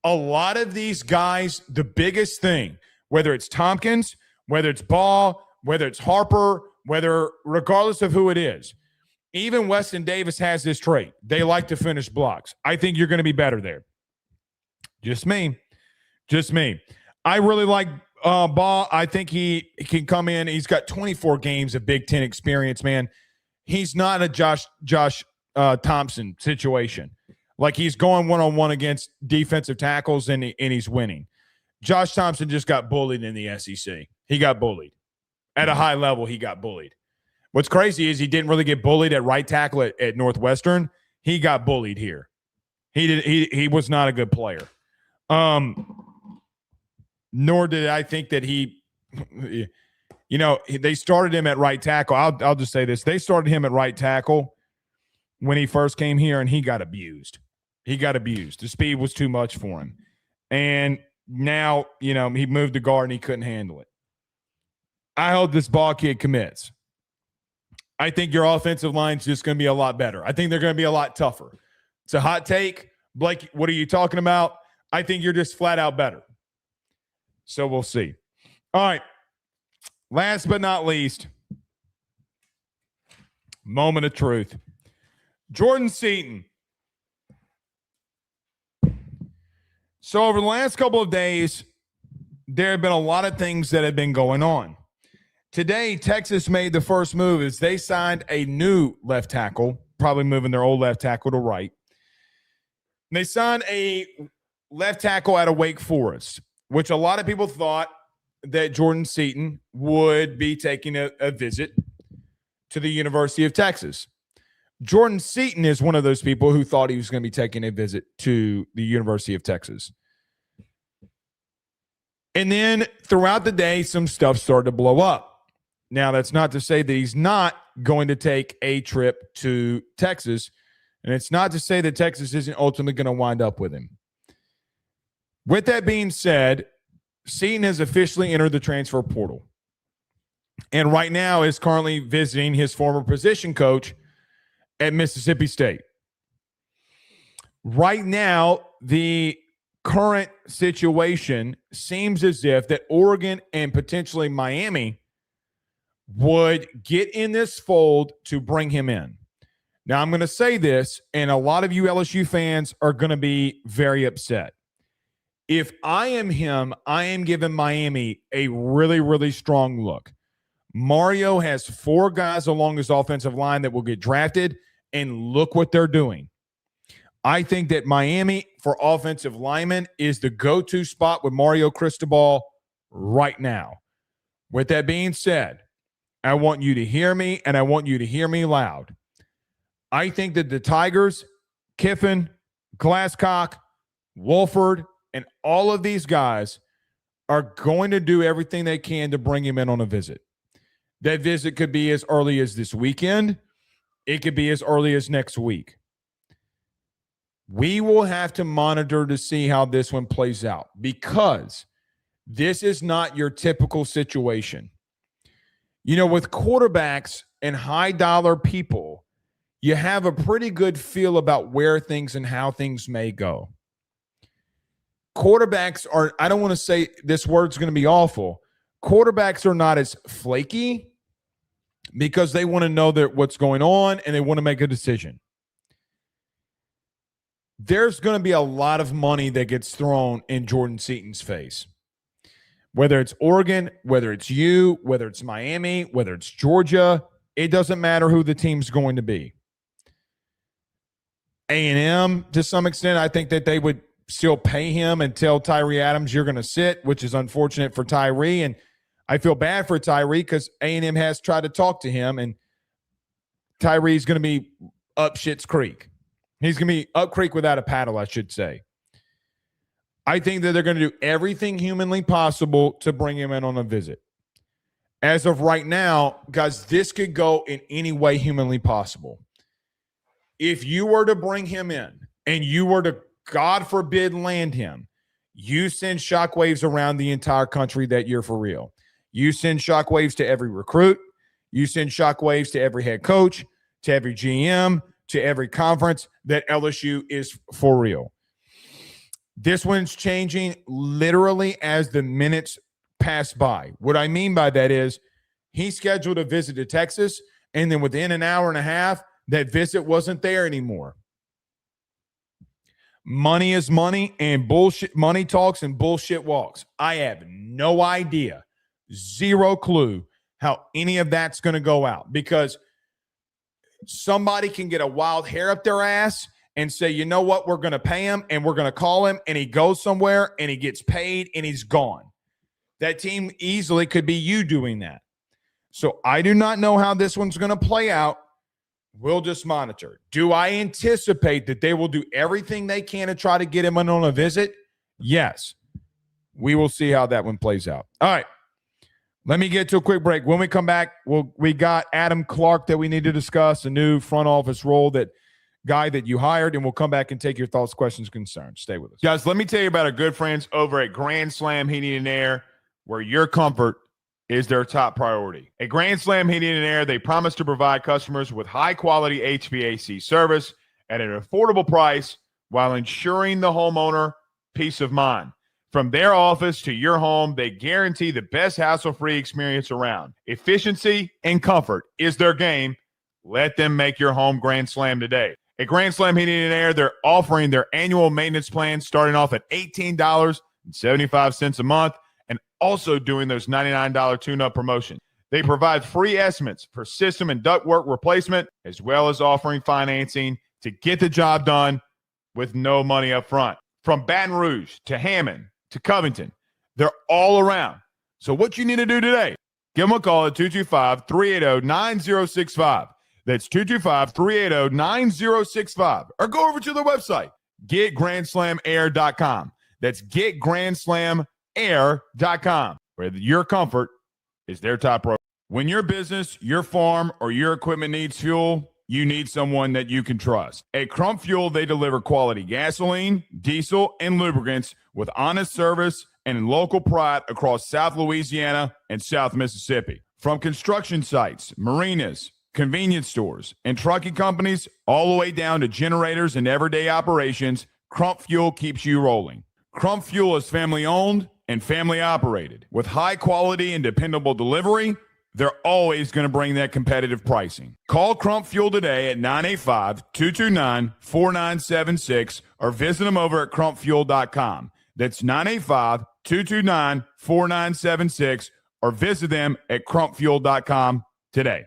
A lot of these guys, the biggest thing, whether it's Tompkins, whether it's Ball, whether it's Harper, regardless of who it is, even Weston Davis has this trait. They like to finish blocks. I think you're going to be better there. Just me. I really like Ball. I think he can come in. He's got 24 games of Big Ten experience, man. He's not a Josh Thompson situation. Like he's going one-on-one against defensive tackles and he's winning. Josh Thompson just got bullied in the SEC. He got bullied. At a high level, he got bullied. What's crazy is he didn't really get bullied at right tackle at Northwestern. He got bullied here. He was not a good player. Nor did I think that they started him at right tackle. I'll just say this. They started him at right tackle when he first came here, and he got abused. The speed was too much for him. And now, he moved to guard, and he couldn't handle it. I hope this Ball kid commits. I think your offensive line is just going to be a lot better. I think they're going to be a lot tougher. It's a hot take. Blake, what are you talking about? I think you're just flat out better. So we'll see. All right. Last but not least, moment of truth. Jordan Seaton. So over the last couple of days, there have been a lot of things that have been going on. Today, Texas made the first move as they signed a new left tackle, probably moving their old left tackle to right. They signed a left tackle out of Wake Forest, which a lot of people thought that Jordan Seaton would be taking a visit to the University of Texas. Jordan Seaton is one of those people who thought he was going to be taking a visit to the University of Texas. And then throughout the day, some stuff started to blow up. Now, that's not to say that he's not going to take a trip to Texas, and it's not to say that Texas isn't ultimately going to wind up with him. With that being said, Seaton has officially entered the transfer portal and right now is currently visiting his former position coach at Mississippi State. Right now, the current situation seems as if that Oregon and potentially Miami would get in this fold to bring him in. Now, I'm going to say this, and a lot of you LSU fans are going to be very upset. If I am him, I am giving Miami a really, really strong look. Mario has 4 guys along his offensive line that will get drafted, and look what they're doing. I think that Miami for offensive linemen is the go-to spot with Mario Cristobal right now. With that being said, I want you to hear me, and I want you to hear me loud. I think that the Tigers, Kiffin, Glasscock, Wolford, and all of these guys are going to do everything they can to bring him in on a visit. That visit could be as early as this weekend. It could be as early as next week. We will have to monitor to see how this one plays out because this is not your typical situation. With quarterbacks and high dollar people, you have a pretty good feel about where things and how things may go. Quarterbacks are, I don't want to say this word's going to be awful. Quarterbacks are not as flaky because they want to know that what's going on and they want to make a decision. There's going to be a lot of money that gets thrown in Jordan Seaton's face. Whether it's Oregon, whether it's you, whether it's Miami, whether it's Georgia, it doesn't matter who the team's going to be. A&M, to some extent, I think that they would still pay him and tell Tyree Adams you're going to sit, which is unfortunate for Tyree. And I feel bad for Tyree because A&M has tried to talk to him, and Tyree's going to be up Schitt's Creek. He's going to be up creek without a paddle, I should say. I think that they're going to do everything humanly possible to bring him in on a visit. As of right now, guys, this could go in any way humanly possible. If you were to bring him in and you were to, God forbid, land him, you send shockwaves around the entire country that you're for real. You send shockwaves to every recruit. You send shockwaves to every head coach, to every GM, to every conference that LSU is for real. This one's changing literally as the minutes pass by. What I mean by that is he scheduled a visit to Texas, and then within an hour and a half, that visit wasn't there anymore. Money is money, and bullshit. Money talks and bullshit walks. I have no idea, zero clue how any of that's going to go out because somebody can get a wild hair up their ass and say, you know what, we're going to pay him and we're going to call him, and he goes somewhere and he gets paid and he's gone. That team easily could be you doing that. So I do not know how this one's going to play out. We'll just monitor. Do I anticipate that they will do everything they can to try to get him on a visit? Yes. We will see how that one plays out. All right. Let me get to a quick break. When we come back, we got Adam Clark that we need to discuss, a new front office role, that guy that you hired, and we'll come back and take your thoughts, questions, concerns. Stay with us. Guys, let me tell you about our good friends over at Grand Slam Heating and Air, where your comfort is their top priority. At Grand Slam Heating and Air, they promise to provide customers with high-quality HVAC service at an affordable price while ensuring the homeowner peace of mind. From their office to your home, they guarantee the best hassle-free experience around. Efficiency and comfort is their game. Let them make your home Grand Slam today. At Grand Slam Heating and Air, they're offering their annual maintenance plan starting off at $18.75 a month and also doing those $99 tune-up promotions. They provide free estimates for system and ductwork replacement, as well as offering financing to get the job done with no money up front. From Baton Rouge to Hammond to Covington, they're all around. So what you need to do today, give them a call at 225-380-9065. That's 225-380-9065. Or go over to their website, getgrandslamair.com. That's getgrandslamair.com, where your comfort is their top priority. When your business, your farm, or your equipment needs fuel, you need someone that you can trust. At Crump Fuel, they deliver quality gasoline, diesel, and lubricants with honest service and local pride across South Louisiana and South Mississippi. From construction sites, marinas, convenience stores, and trucking companies, all the way down to generators and everyday operations, Crump Fuel keeps you rolling. Crump Fuel is family-owned and family-operated. With high-quality and dependable delivery, they're always going to bring that competitive pricing. Call Crump Fuel today at 985-229-4976 or visit them over at crumpfuel.com. That's 985-229-4976 or visit them at crumpfuel.com today.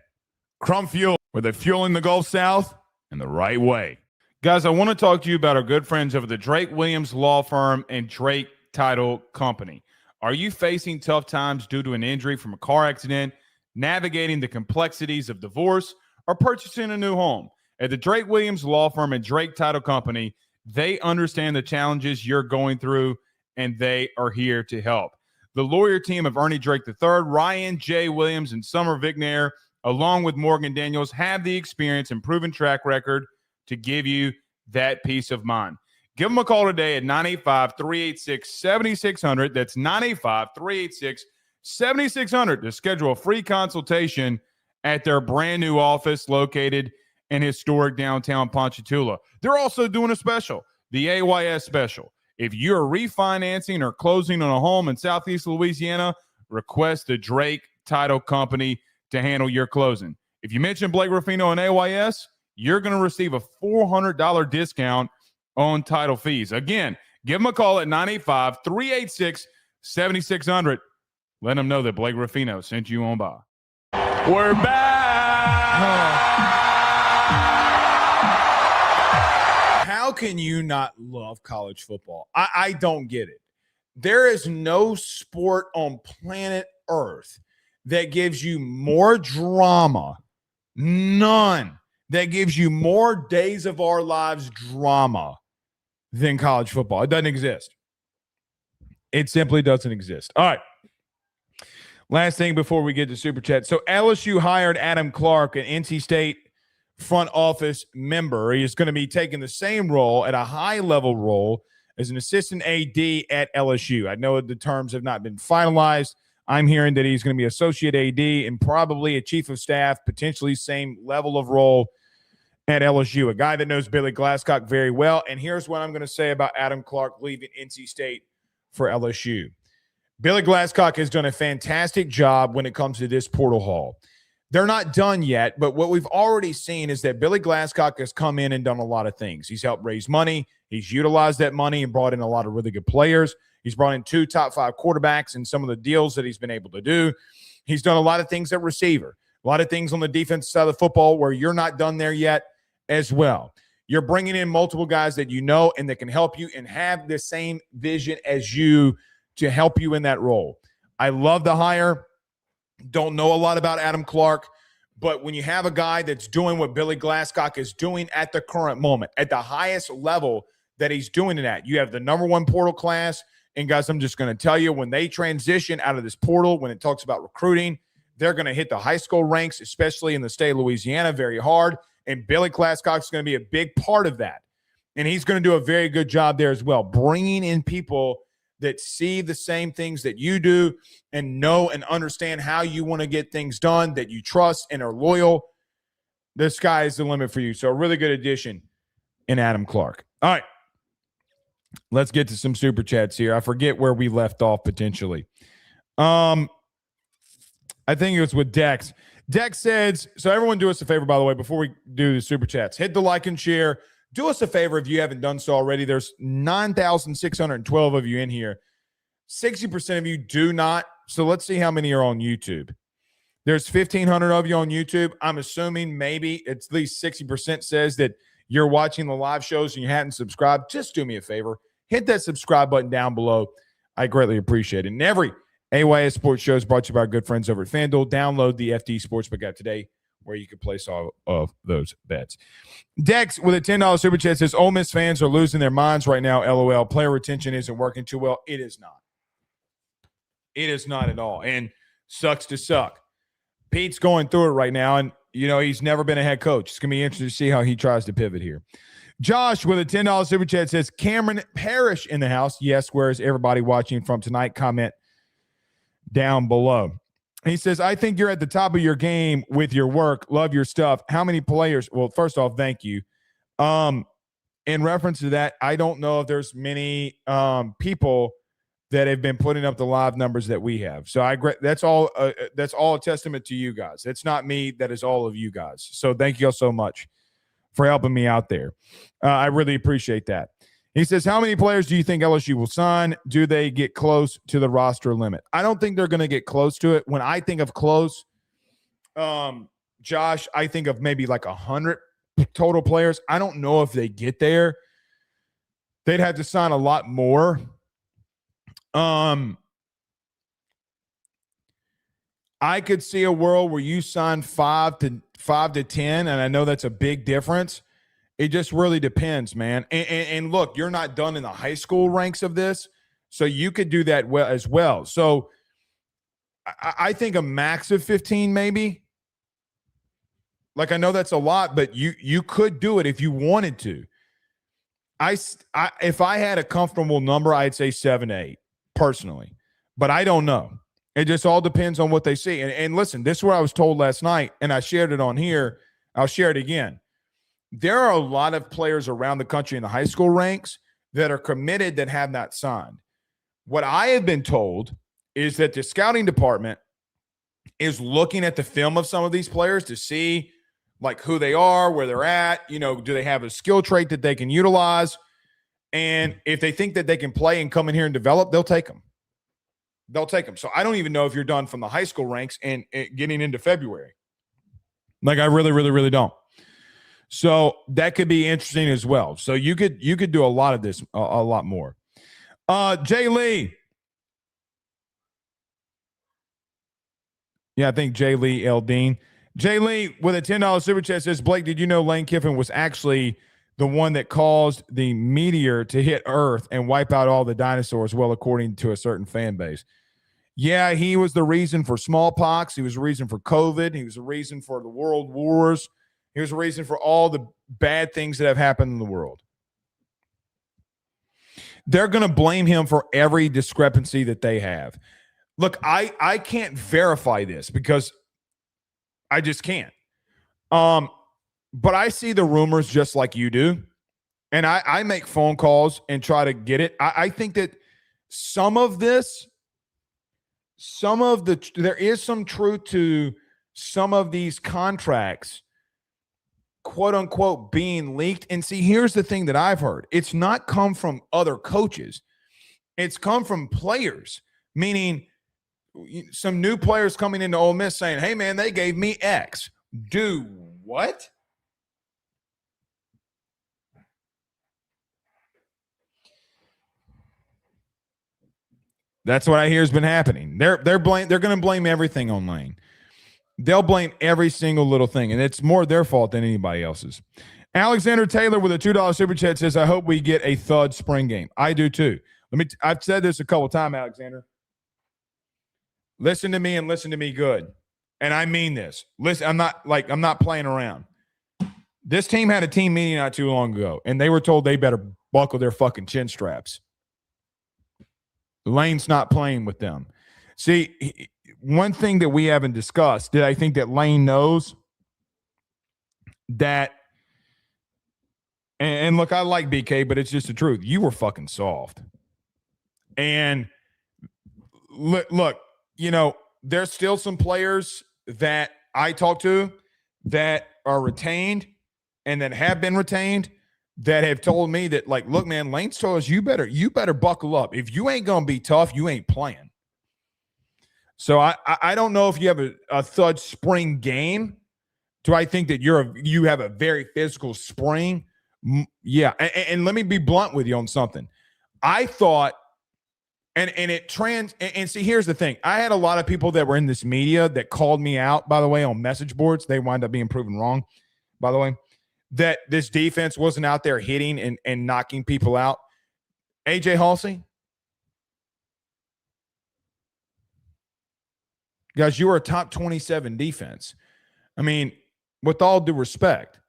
Crump Fuel, where they're fueling the Gulf South in the right way. Guys, I want to talk to you about our good friends over the Drake Williams Law Firm and Drake Title Company. Are you facing tough times due to an injury from a car accident, navigating the complexities of divorce, or purchasing a new home? At the Drake Williams Law Firm and Drake Title Company, they understand the challenges you're going through, and they are here to help. The lawyer team of Ernie Drake III, Ryan J. Williams, and Summer Vignair, along with Morgan Daniels, have the experience and proven track record to give you that peace of mind. Give them a call today at 985-386-7600. That's 985-386-7600 to schedule a free consultation at their brand new office located in historic downtown Ponchatoula. They're also doing a special, the AYS special. If you're refinancing or closing on a home in Southeast Louisiana, request the Drake Title Company to handle your closing. If you mention Blake Ruffino and AYS, you're going to receive a $400 discount on title fees. Again, give them a call at 985-386-7600. Let them know that Blake Ruffino sent you on by. We're back. How can you not love college football? I don't get it. There is no sport on planet Earth that gives you more drama. None. That gives you more days of our lives drama than college football. It doesn't exist. It simply doesn't exist. All right. Last thing before we get to Super Chat. So LSU hired Adam Clark, an NC State front office member. He is going to be taking the same role at a high-level role as an assistant AD at LSU. I know the terms have not been finalized. I'm hearing that he's going to be associate AD and probably a chief of staff, potentially same level of role at LSU, a guy that knows Billy Glasscock very well. And here's what I'm going to say about Adam Clark leaving NC State for LSU. Billy Glasscock has done a fantastic job when it comes to this portal haul. They're not done yet, but what we've already seen is that Billy Glasscock has come in and done a lot of things. He's helped raise money. He's utilized that money and brought in a lot of really good players. He's brought in 2 top 5 quarterbacks in some of the deals that he's been able to do. He's done a lot of things at receiver, a lot of things on the defensive side of the football where you're not done there yet as well. You're bringing in multiple guys that you know and that can help you and have the same vision as you to help you in that role. I love the hire. Don't know a lot about Adam Clark, but when you have a guy that's doing what Billy Glasscock is doing at the current moment, at the highest level that he's doing it at, you have the number 1 portal class. And guys, I'm just going to tell you, when they transition out of this portal, when it talks about recruiting, they're going to hit the high school ranks, especially in the state of Louisiana, very hard. And Billy Glasscock is going to be a big part of that. And he's going to do a very good job there as well, bringing in people that see the same things that you do and know and understand how you want to get things done, that you trust and are loyal. The sky is the limit for you. So a really good addition in Adam Clark. All right. Let's get to some Super Chats here. I forget where we left off potentially. I think it was with Dex. Dex says, so everyone do us a favor, by the way, before we do the Super Chats. Hit the like and share. Do us a favor if you haven't done so already. There's 9,612 of you in here. 60% of you do not. So let's see how many are on YouTube. There's 1,500 of you on YouTube. I'm assuming maybe at least 60% says that you're watching the live shows and you hadn't subscribed. Just do me a favor. Hit that subscribe button down below. I greatly appreciate it. And every AYS Sports show is brought to you by our good friends over at FanDuel. Download the FD Sportsbook app today, where you can place all of those bets. Dex with a $10 Super Chat says, Ole Miss fans are losing their minds right now, LOL. Player retention isn't working too well. It is not. It is not at all. And sucks to suck. Pete's going through it right now, and, you know, he's never been a head coach. It's going to be interesting to see how he tries to pivot here. Josh with a $10 Super Chat says, Cameron Parrish in the house. Yes, where's everybody watching from tonight? Comment down below. He says, I think you're at the top of your game with your work. Love your stuff. How many players? Well, first off, thank you. In reference to that, I don't know if there's many people that have been putting up the live numbers that we have. So that's all a testament to you guys. It's not me. That is all of you guys. So thank you all so much for helping me out there. I really appreciate that. He says, how many players do you think LSU will sign? Do they get close to the roster limit? I don't think they're going to get close to it. When I think of close, Josh, I think of maybe like 100 total players. I don't know if they get there. They'd have to sign a lot more. I could see a world where you sign 5 to 10, and I know that's a big difference. It just really depends, man. And look, you're not done in the high school ranks of this. So you could do that well as well. So I think a max of 15 maybe. Like I know that's a lot, but you could do it if you wanted to. If I had a comfortable number, I'd say 7 to 8 personally, but I don't know. It just all depends on what they see. And listen, this is what I was told last night, and I shared it on here. I'll share it again. There are a lot of players around the country in the high school ranks that are committed that have not signed. What I have been told is that the scouting department is looking at the film of some of these players to see like who they are, where they're at, do they have a skill trait that they can utilize? And if they think that they can play and come in here and develop, they'll take them. So I don't even know if you're done from the high school ranks and getting into February. Like I really, really, really don't. So that could be interesting as well. So you could do a lot of this, a lot more. Jay Lee. Yeah, I think Jay Lee Eldine. Jay Lee with a $10 super chat says, Blake, did you know Lane Kiffin was actually the one that caused the meteor to hit Earth and wipe out all the dinosaurs? Well, according to a certain fan base. Yeah, he was the reason for smallpox. He was the reason for COVID. He was the reason for the world wars. He was the reason for all the bad things that have happened in the world. They're going to blame him for every discrepancy that they have. Look, I can't verify this because I just can't. But I see the rumors just like you do. And I make phone calls and try to get it. I think that there is some truth to some of these contracts, quote unquote, being leaked. And see, here's the thing that I've heard. It's not come from other coaches. It's come from players, meaning some new players coming into Ole Miss saying, hey, man, they gave me X. Do what? That's what I hear has been happening. They're going to blame everything on Lane. They'll blame every single little thing, and it's more their fault than anybody else's. Alexander Taylor with a $2 super chat says, I hope we get a thud spring game. I do too. I've said this a couple of times, Alexander. Listen to me and listen to me good. And I mean this. Listen, I'm not playing around. This team had a team meeting not too long ago, and they were told they better buckle their fucking chin straps. Lane's not playing with them. See, one thing that we haven't discussed, that I think that Lane knows that, and look, I like BK, but it's just the truth. You were fucking soft. And look, there's still some players that I talk to that are retained and that have been retained that have told me that, like, look, man, Lane's told us you better buckle up. If you ain't going to be tough, you ain't playing. So I don't know if you have a thud spring game. Do I think that you have a very physical spring? Yeah. And let me be blunt with you on something. I thought, and see, here's the thing. I had a lot of people that were in this media that called me out, by the way, on message boards. They wind up being proven wrong, by the way, that this defense wasn't out there hitting and knocking people out. AJ Halsey, guys, you were a top 27 defense. I mean, with all due respect,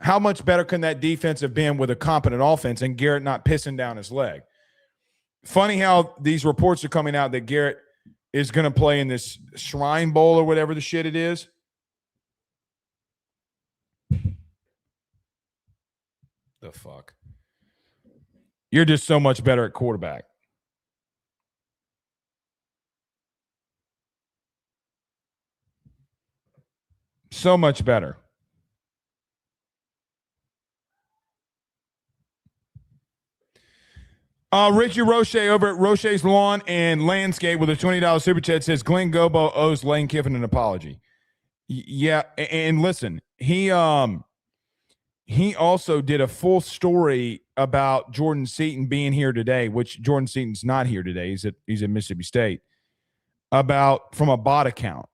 how much better can that defense have been with a competent offense and Garrett not pissing down his leg? Funny how these reports are coming out that Garrett is going to play in this Shrine Bowl or whatever the shit it is. The fuck? You're just so much better at quarterback. So much better. Richie Roche over at Roche's Lawn and Landscape with a $20 super chat says Glenn Gobo owes Lane Kiffin an apology. Yeah, and listen, he also did a full story about Jordan Seaton being here today, which Jordan Seaton's not here today. He's at Mississippi State. From a bot account.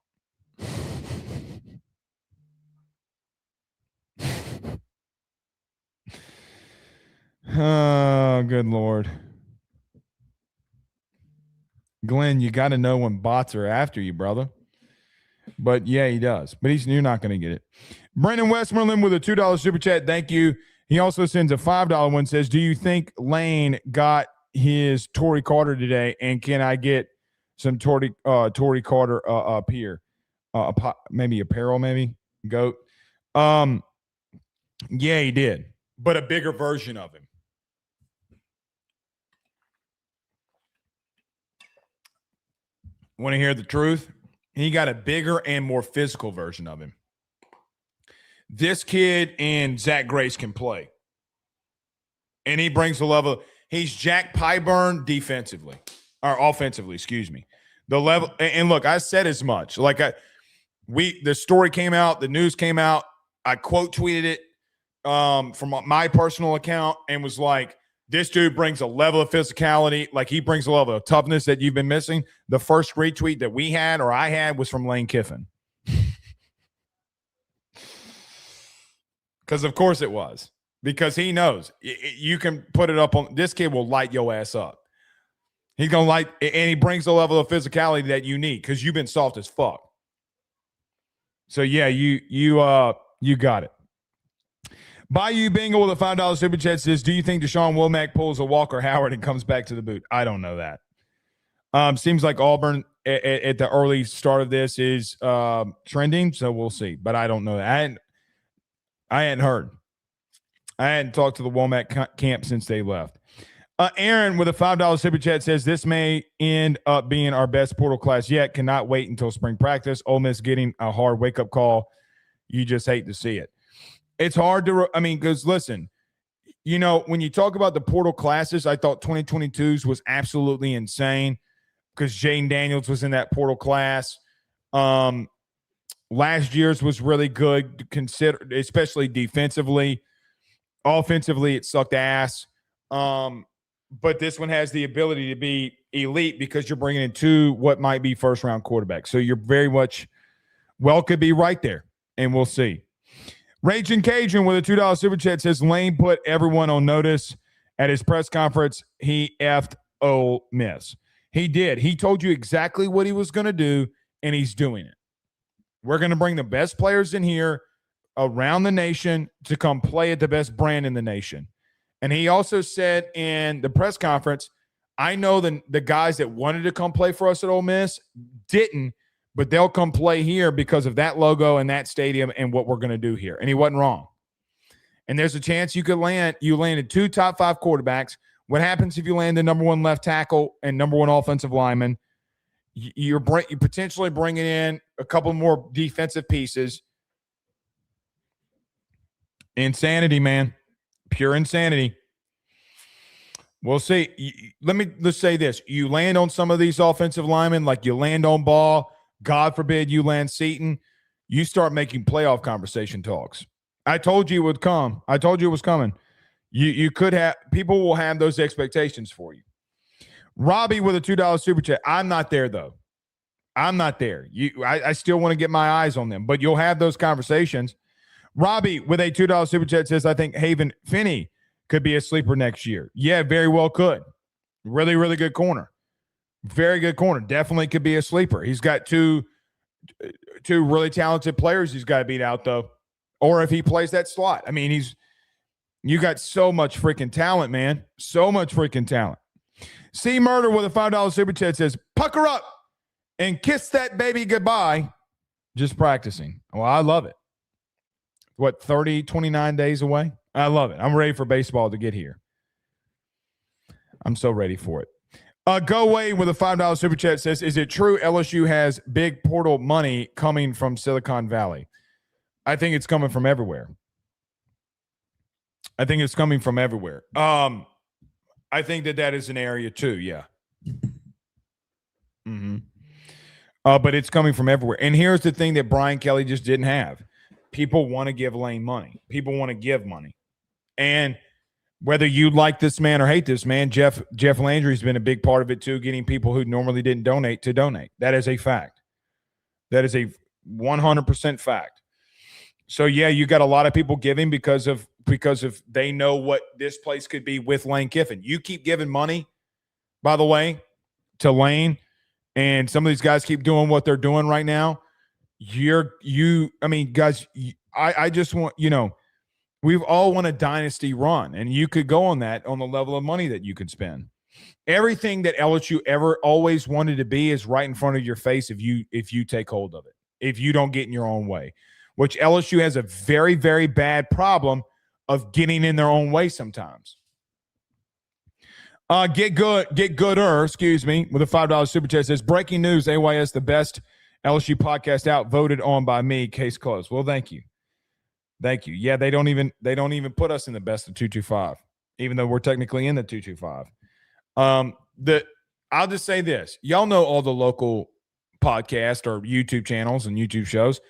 Oh, good Lord. Glenn, you got to know when bots are after you, brother. But yeah, he does. But you're not going to get it. Brandon Westmoreland with a $2 super chat. Thank you. He also sends a $5 one. Says, do you think Lane got his Tory Carter today? And can I get some Tory Carter up here? Maybe apparel, maybe goat. Yeah, he did, but a bigger version of him. Want to hear the truth? He got a bigger and more physical version of him. This kid and Zack Grace can play. And he brings the level. He's Jack Pyburn defensively. Or offensively, excuse me. The level, and look, I said as much. Like the story came out, the news came out. I quote tweeted it from my personal account and was like, this dude brings a level of physicality, like he brings a level of toughness that you've been missing. The first retweet that we had or I had was from Lanekiffin. Because of course it was. Because he knows. You can put it up on – this kid will light your ass up. He's going to light – and he brings a level of physicality that you need because you've been soft as fuck. So, yeah, you got it. Bayou Bingle with a $5 super chat says, do you think Deshaun Womack pulls a Walker Howard and comes back to the boot? I don't know that. Seems like Auburn at the early start of this is trending, so we'll see. But I don't know that. I hadn't heard. I hadn't talked to the Womack camp since they left. Aaron with a $5 super chat says, this may end up being our best portal class yet. Cannot wait until spring practice. Ole Miss getting a hard wake-up call. You just hate to see it. It's hard to, because listen, when you talk about the portal classes, I thought 2022's was absolutely insane because Jaden Daniels was in that portal class. Last year's was really good, especially defensively. Offensively, it sucked ass. But this one has the ability to be elite because you're bringing in two what might be first-round quarterbacks. So you're very much, could be right there, and we'll see. Raging Cajun with a $2 super chat says, Lane put everyone on notice at his press conference. He effed Ole Miss. He did. He told you exactly what he was going to do, and he's doing it. We're going to bring the best players in here around the nation to come play at the best brand in the nation. And he also said in the press conference, I know the guys that wanted to come play for us at Ole Miss didn't, but they'll come play here because of that logo and that stadium and what we're going to do here. And he wasn't wrong. And there's a chance you landed two top 5 quarterbacks. What happens if you land the number 1 left tackle and number 1 offensive lineman? You're potentially bringing in a couple more defensive pieces. Insanity, man. Pure insanity. We'll see. Let's say this. You land on some of these offensive linemen, like you land on Ball. God forbid you land Seaton. You start making playoff conversation talks. I told you it would come. I told you it was coming. You could have – people will have those expectations for you. Robbie with a $2 super chat. I'm not there, though. I'm not there. I still want to get my eyes on them, but you'll have those conversations. Robbie with a $2 super chat says, I think Haven Finney could be a sleeper next year. Yeah, very well could. Really, really good corner. Very good corner. Definitely could be a sleeper. He's got two really talented players he's got to beat out, though. Or if he plays that slot. You got so much freaking talent, man. So much freaking talent. C Murder with a $5 super chat says, pucker up and kiss that baby goodbye. Just practicing. Well, I love it. 29 days away? I love it. I'm ready for baseball to get here. I'm so ready for it. Go away with a $5 super chat says, is it true LSU has big portal money coming from Silicon Valley? I think it's coming from everywhere. I think that is an area too, yeah. Mm-hmm. But it's coming from everywhere. And here's the thing that Brian Kelly just didn't have. People want to give Lane money. People want to give money. And whether you like this man or hate this man, Jeff Landry's been a big part of it too, getting people who normally didn't donate to donate. That is a fact. That is a 100% fact. So, yeah, you got a lot of people giving because of they know what this place could be with Lane Kiffin. You keep giving money, by the way, to Lane, and some of these guys keep doing what they're doing right now, guys, I just want, we've all won a dynasty run, and you could go on that on the level of money that you could spend. Everything that LSU ever always wanted to be is right in front of your face if you take hold of it, if you don't get in your own way, which LSU has a very, very bad problem of getting in their own way sometimes. Get gooder, excuse me, with a $5 super chat says, breaking news, AYS, the best LSU podcast out, voted on by me, case closed. Well, thank you. Thank you. Yeah, they don't even put us in the best of 225, even though we're technically in the 225. I'll just say this. Y'all know all the local podcast or YouTube channels and YouTube shows.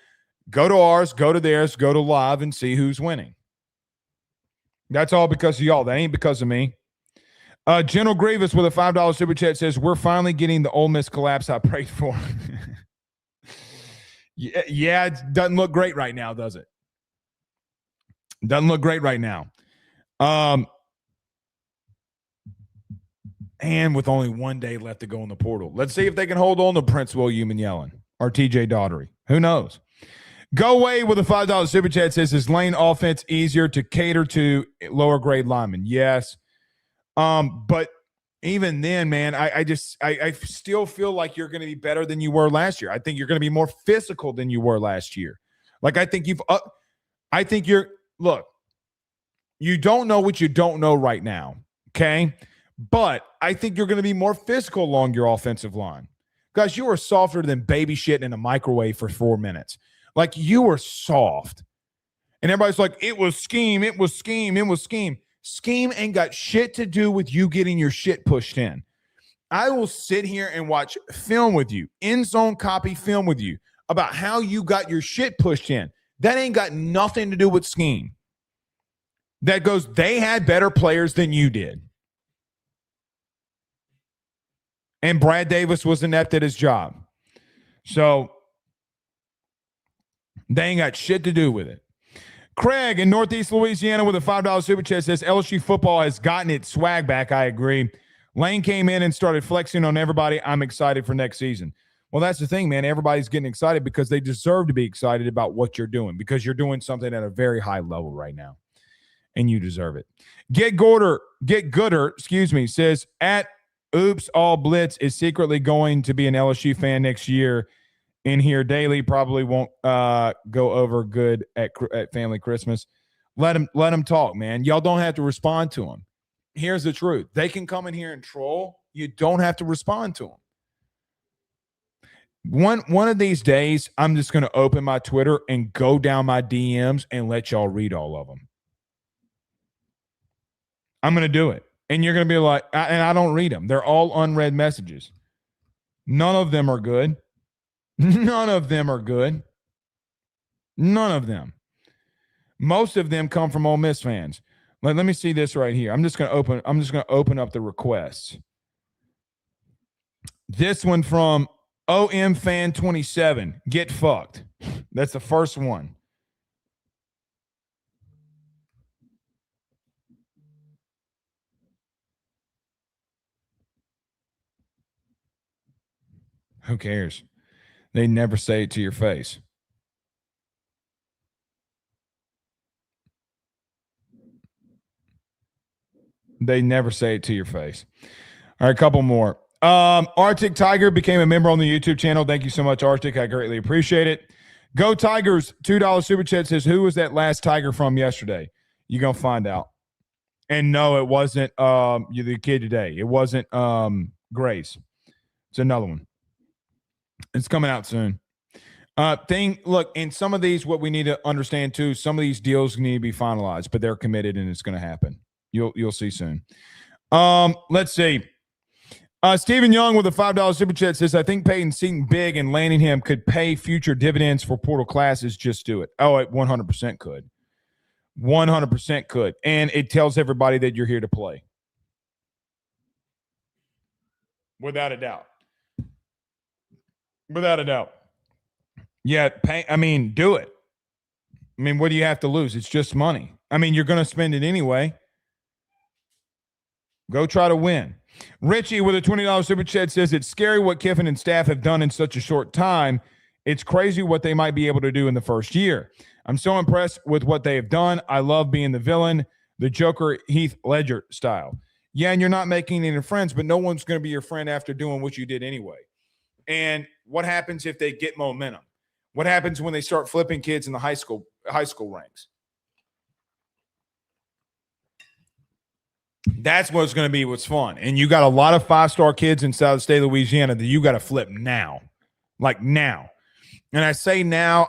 Go to ours, go to theirs, go to live and see who's winning. That's all because of y'all. That ain't because of me. General Grievous with a $5 super chat says, we're finally getting the Ole Miss collapse I prayed for. Yeah, it doesn't look great right now, does it? Doesn't look great right now. And with only 1 day left to go in the portal. Let's see if they can hold on to Prince William and Yellen or TJ Daughtery. Who knows? Go away with a $5 super chat says, is lane offense easier to cater to lower grade linemen? Yes. But even then, man, I still feel like you're going to be better than you were last year. I think you're going to be more physical than you were last year. Like, look, you don't know what you don't know right now. Okay. But I think you're going to be more physical along your offensive line. Guys, you were softer than baby shit in a microwave for 4 minutes. Like, you were soft. And everybody's like, it was scheme. Scheme ain't got shit to do with you getting your shit pushed in. I will sit here and watch film with you, in-zone copy film with you about how you got your shit pushed in. That ain't got nothing to do with scheme. That goes, they had better players than you did. And Brad Davis was inept at his job. So they ain't got shit to do with it. Craig in Northeast Louisiana with a $5 super chat says, LSU football has gotten its swag back. I agree. Lane came in and started flexing on everybody. I'm excited for next season. Well, that's the thing, man. Everybody's getting excited because they deserve to be excited about what you're doing, because you're doing something at a very high level right now, and you deserve it. Get Gooder, says, at Oops All Blitz is secretly going to be an LSU fan next year. In here daily, probably won't go over good at family Christmas. Let him talk, man. Y'all don't have to respond to him. Here's the truth. They can come in here and troll. You don't have to respond to them. One of these days, I'm just going to open my Twitter and go down my DMs and let y'all read all of them. I'm going to do it. And you're going to be like, and I don't read them. They're all unread messages. None of them are good. None of them are good. None of them. Most of them come from Ole Miss fans. Let me see this right here. I'm just going to open up the requests. This one from OM Fan 27. Get fucked. That's the first one. Who cares? They never say it to your face. They never say it to your face. All right, a couple more. Arctic Tiger became a member on the YouTube channel. Thank you so much, Arctic. I greatly appreciate it. Go Tigers, $2 super chat says, who was that last Tiger from yesterday? You're going to find out. And no, it wasn't the kid today. It wasn't Grace. It's another one. It's coming out soon. Look, in some of these, what we need to understand too, some of these deals need to be finalized, but they're committed and it's going to happen. You'll see soon. Let's see. Stephen Young with a $5 super chat says, I think Peyton Seaton big and landing him could pay future dividends for portal classes. Just do it. Oh, it 100% could. 100% could. And it tells everybody that you're here to play. Without a doubt. Without a doubt. Yeah, do it. I mean, what do you have to lose? It's just money. I mean, you're going to spend it anyway. Go try to win. Richie with a $20 super chat says, it's scary what Kiffin and staff have done in such a short time. It's crazy what they might be able to do in the first year. I'm so impressed with what they have done. I love being the villain, the Joker Heath Ledger style. Yeah, and you're not making any friends, but no one's going to be your friend after doing what you did anyway. And what happens if they get momentum? What happens when they start flipping kids in the high school ranks? That's what's going to be what's fun. And you got a lot of 5-star kids inside the state of Louisiana that you got to flip now. Like now. And I say now,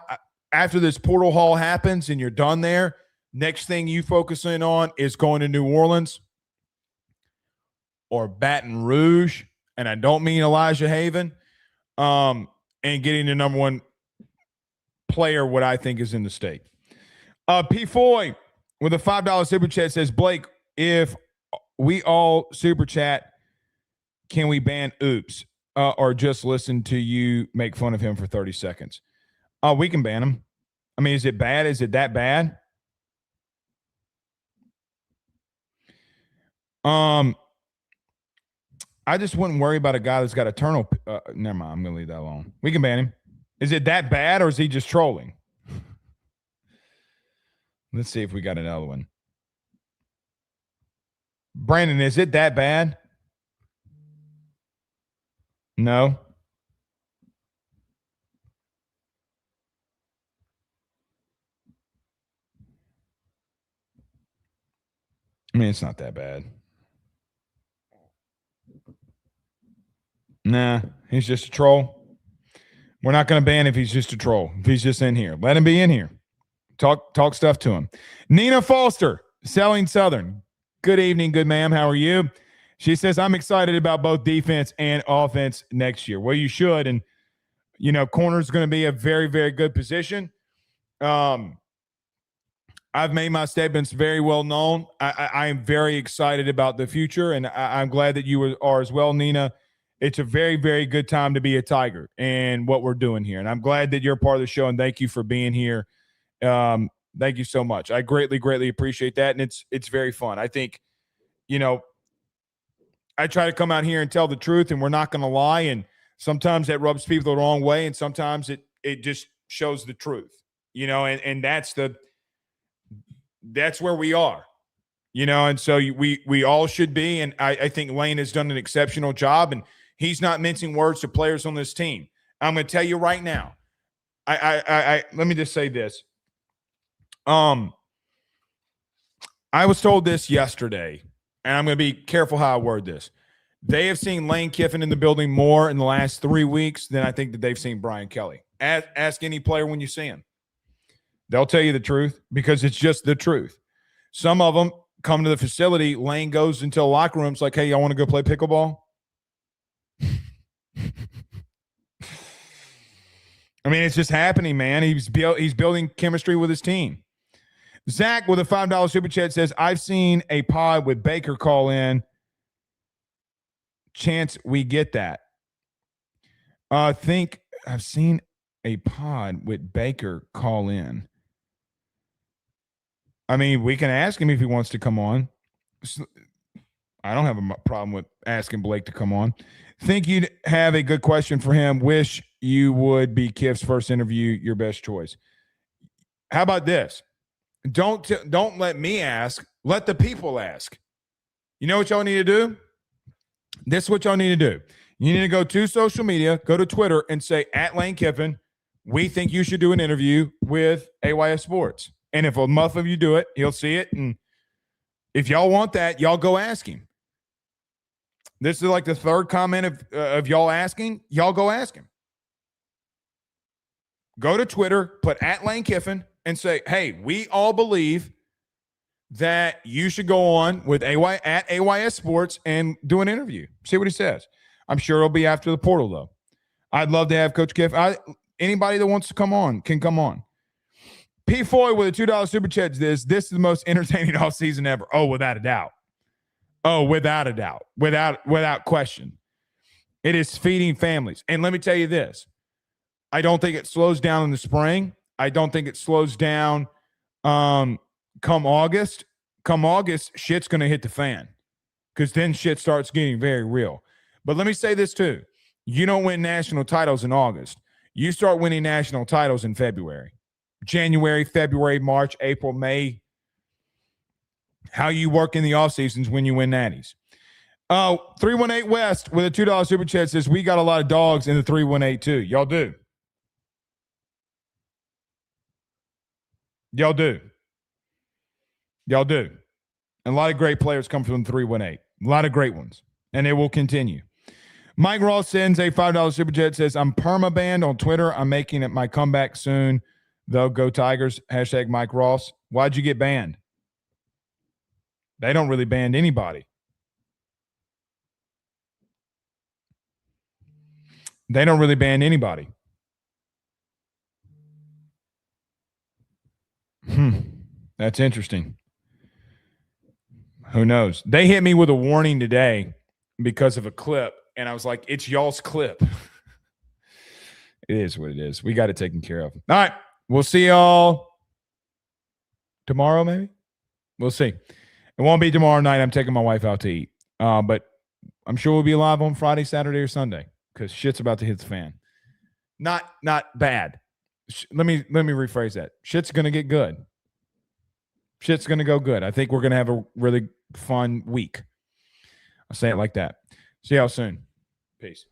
after this portal haul happens and you're done there, next thing you focus in on is going to New Orleans or Baton Rouge. And I don't mean Elijah Haven. And getting the number one player, what I think is in the state. P. Foy with a $5 super chat says, Blake, if we all super chat, can we ban Oops or just listen to you make fun of him for 30 seconds? We can ban him. I mean, is it bad? Is it that bad? I just wouldn't worry about a guy that's got a turnover. Never mind. I'm going to leave that alone. We can ban him. Is it that bad or is he just trolling? Let's see if we got another one. Brandon, is it that bad? No. I mean, it's not that bad. Nah, he's just a troll. We're not going to ban if he's just a troll. If he's just in here, let him be in here. Talk stuff to him. Nina Foster, Selling Southern. Good evening, good ma'am. How are you? She says, I'm excited about both defense and offense next year. Well, you should. And, you know, corner is going to be a very, very good position. I've made my statements very well known. I am very excited about the future, and I'm glad that you are as well, Nina. It's a very, very good time to be a Tiger and what we're doing here. And I'm glad that you're part of the show, and thank you for being here. Thank you so much. I greatly, greatly appreciate that, and it's very fun. I think, you know, I try to come out here and tell the truth, and we're not going to lie, and sometimes that rubs people the wrong way, and sometimes it just shows the truth, you know, and that's where we are, you know, and so we all should be, and I think Lane has done an exceptional job, and he's not mincing words to players on this team. I'm going to tell you right now, I let me just say this. I was told this yesterday, and I'm going to be careful how I word this. They have seen Lane Kiffin in the building more in the last 3 weeks than I think that they've seen Brian Kelly. Ask any player when you see him. They'll tell you the truth because it's just the truth. Some of them come to the facility. Lane goes into the locker rooms like, hey, y'all want to go play pickleball? I mean, it's just happening, man. He's building chemistry with his team. Zach with a $5 super chat says, I've seen a pod with Baker call in. Chance we get that. I think I've seen a pod with Baker call in. I mean, we can ask him if he wants to come on. I don't have a problem with asking Blake to come on. Think you'd have a good question for him. Wish you would be Kiff's first interview, your best choice. How about this? Don't let me ask. Let the people ask. You know what y'all need to do? This is what y'all need to do. You need to go to social media, go to Twitter, and say, @LaneKiffin, we think you should do an interview with ayssports. And if enough of you do it, he'll see it. And if y'all want that, y'all go ask him. This is like the third comment of y'all asking. Y'all go ask him. Go to Twitter, put @LaneKiffin, and say, hey, we all believe that you should go on with ayssports and do an interview. See what he says. I'm sure it'll be after the portal, though. I'd love to have Coach Kiff. Anybody that wants to come on can come on. P. Foy with a $2 super chat. This is the most entertaining offseason ever. Oh, without a doubt. Oh, without a doubt. Without question. It is feeding families. And let me tell you this. I don't think it slows down in the spring. I don't think it slows down come August. Come August, shit's going to hit the fan because then shit starts getting very real. But let me say this too. You don't win national titles in August. You start winning national titles in February. January, February, March, April, May. How you work in the off seasons when you win natties. 318 West with a $2 super chat says, we got a lot of dogs in the 318 too. Y'all do. Y'all do. Y'all do. And a lot of great players come from the 318. A lot of great ones. And it will continue. Mike Ross sends a $5 super chat, says, I'm perma-banned on Twitter. I'm making it my comeback soon, though. Go Tigers. Hashtag Mike Ross. Why'd you get banned? They don't really ban anybody. They don't really ban anybody. That's interesting. Who knows? They hit me with a warning today because of a clip, and I was like, it's y'all's clip. It is what it is. We got it taken care of. All right. We'll see y'all tomorrow, maybe. We'll see. It won't be tomorrow night. I'm taking my wife out to eat. But I'm sure we'll be live on Friday, Saturday, or Sunday because shit's about to hit the fan. Not bad. Let me rephrase that. Shit's going to get good. Shit's going to go good. I think we're going to have a really fun week. I'll say it like that. See y'all soon. Peace.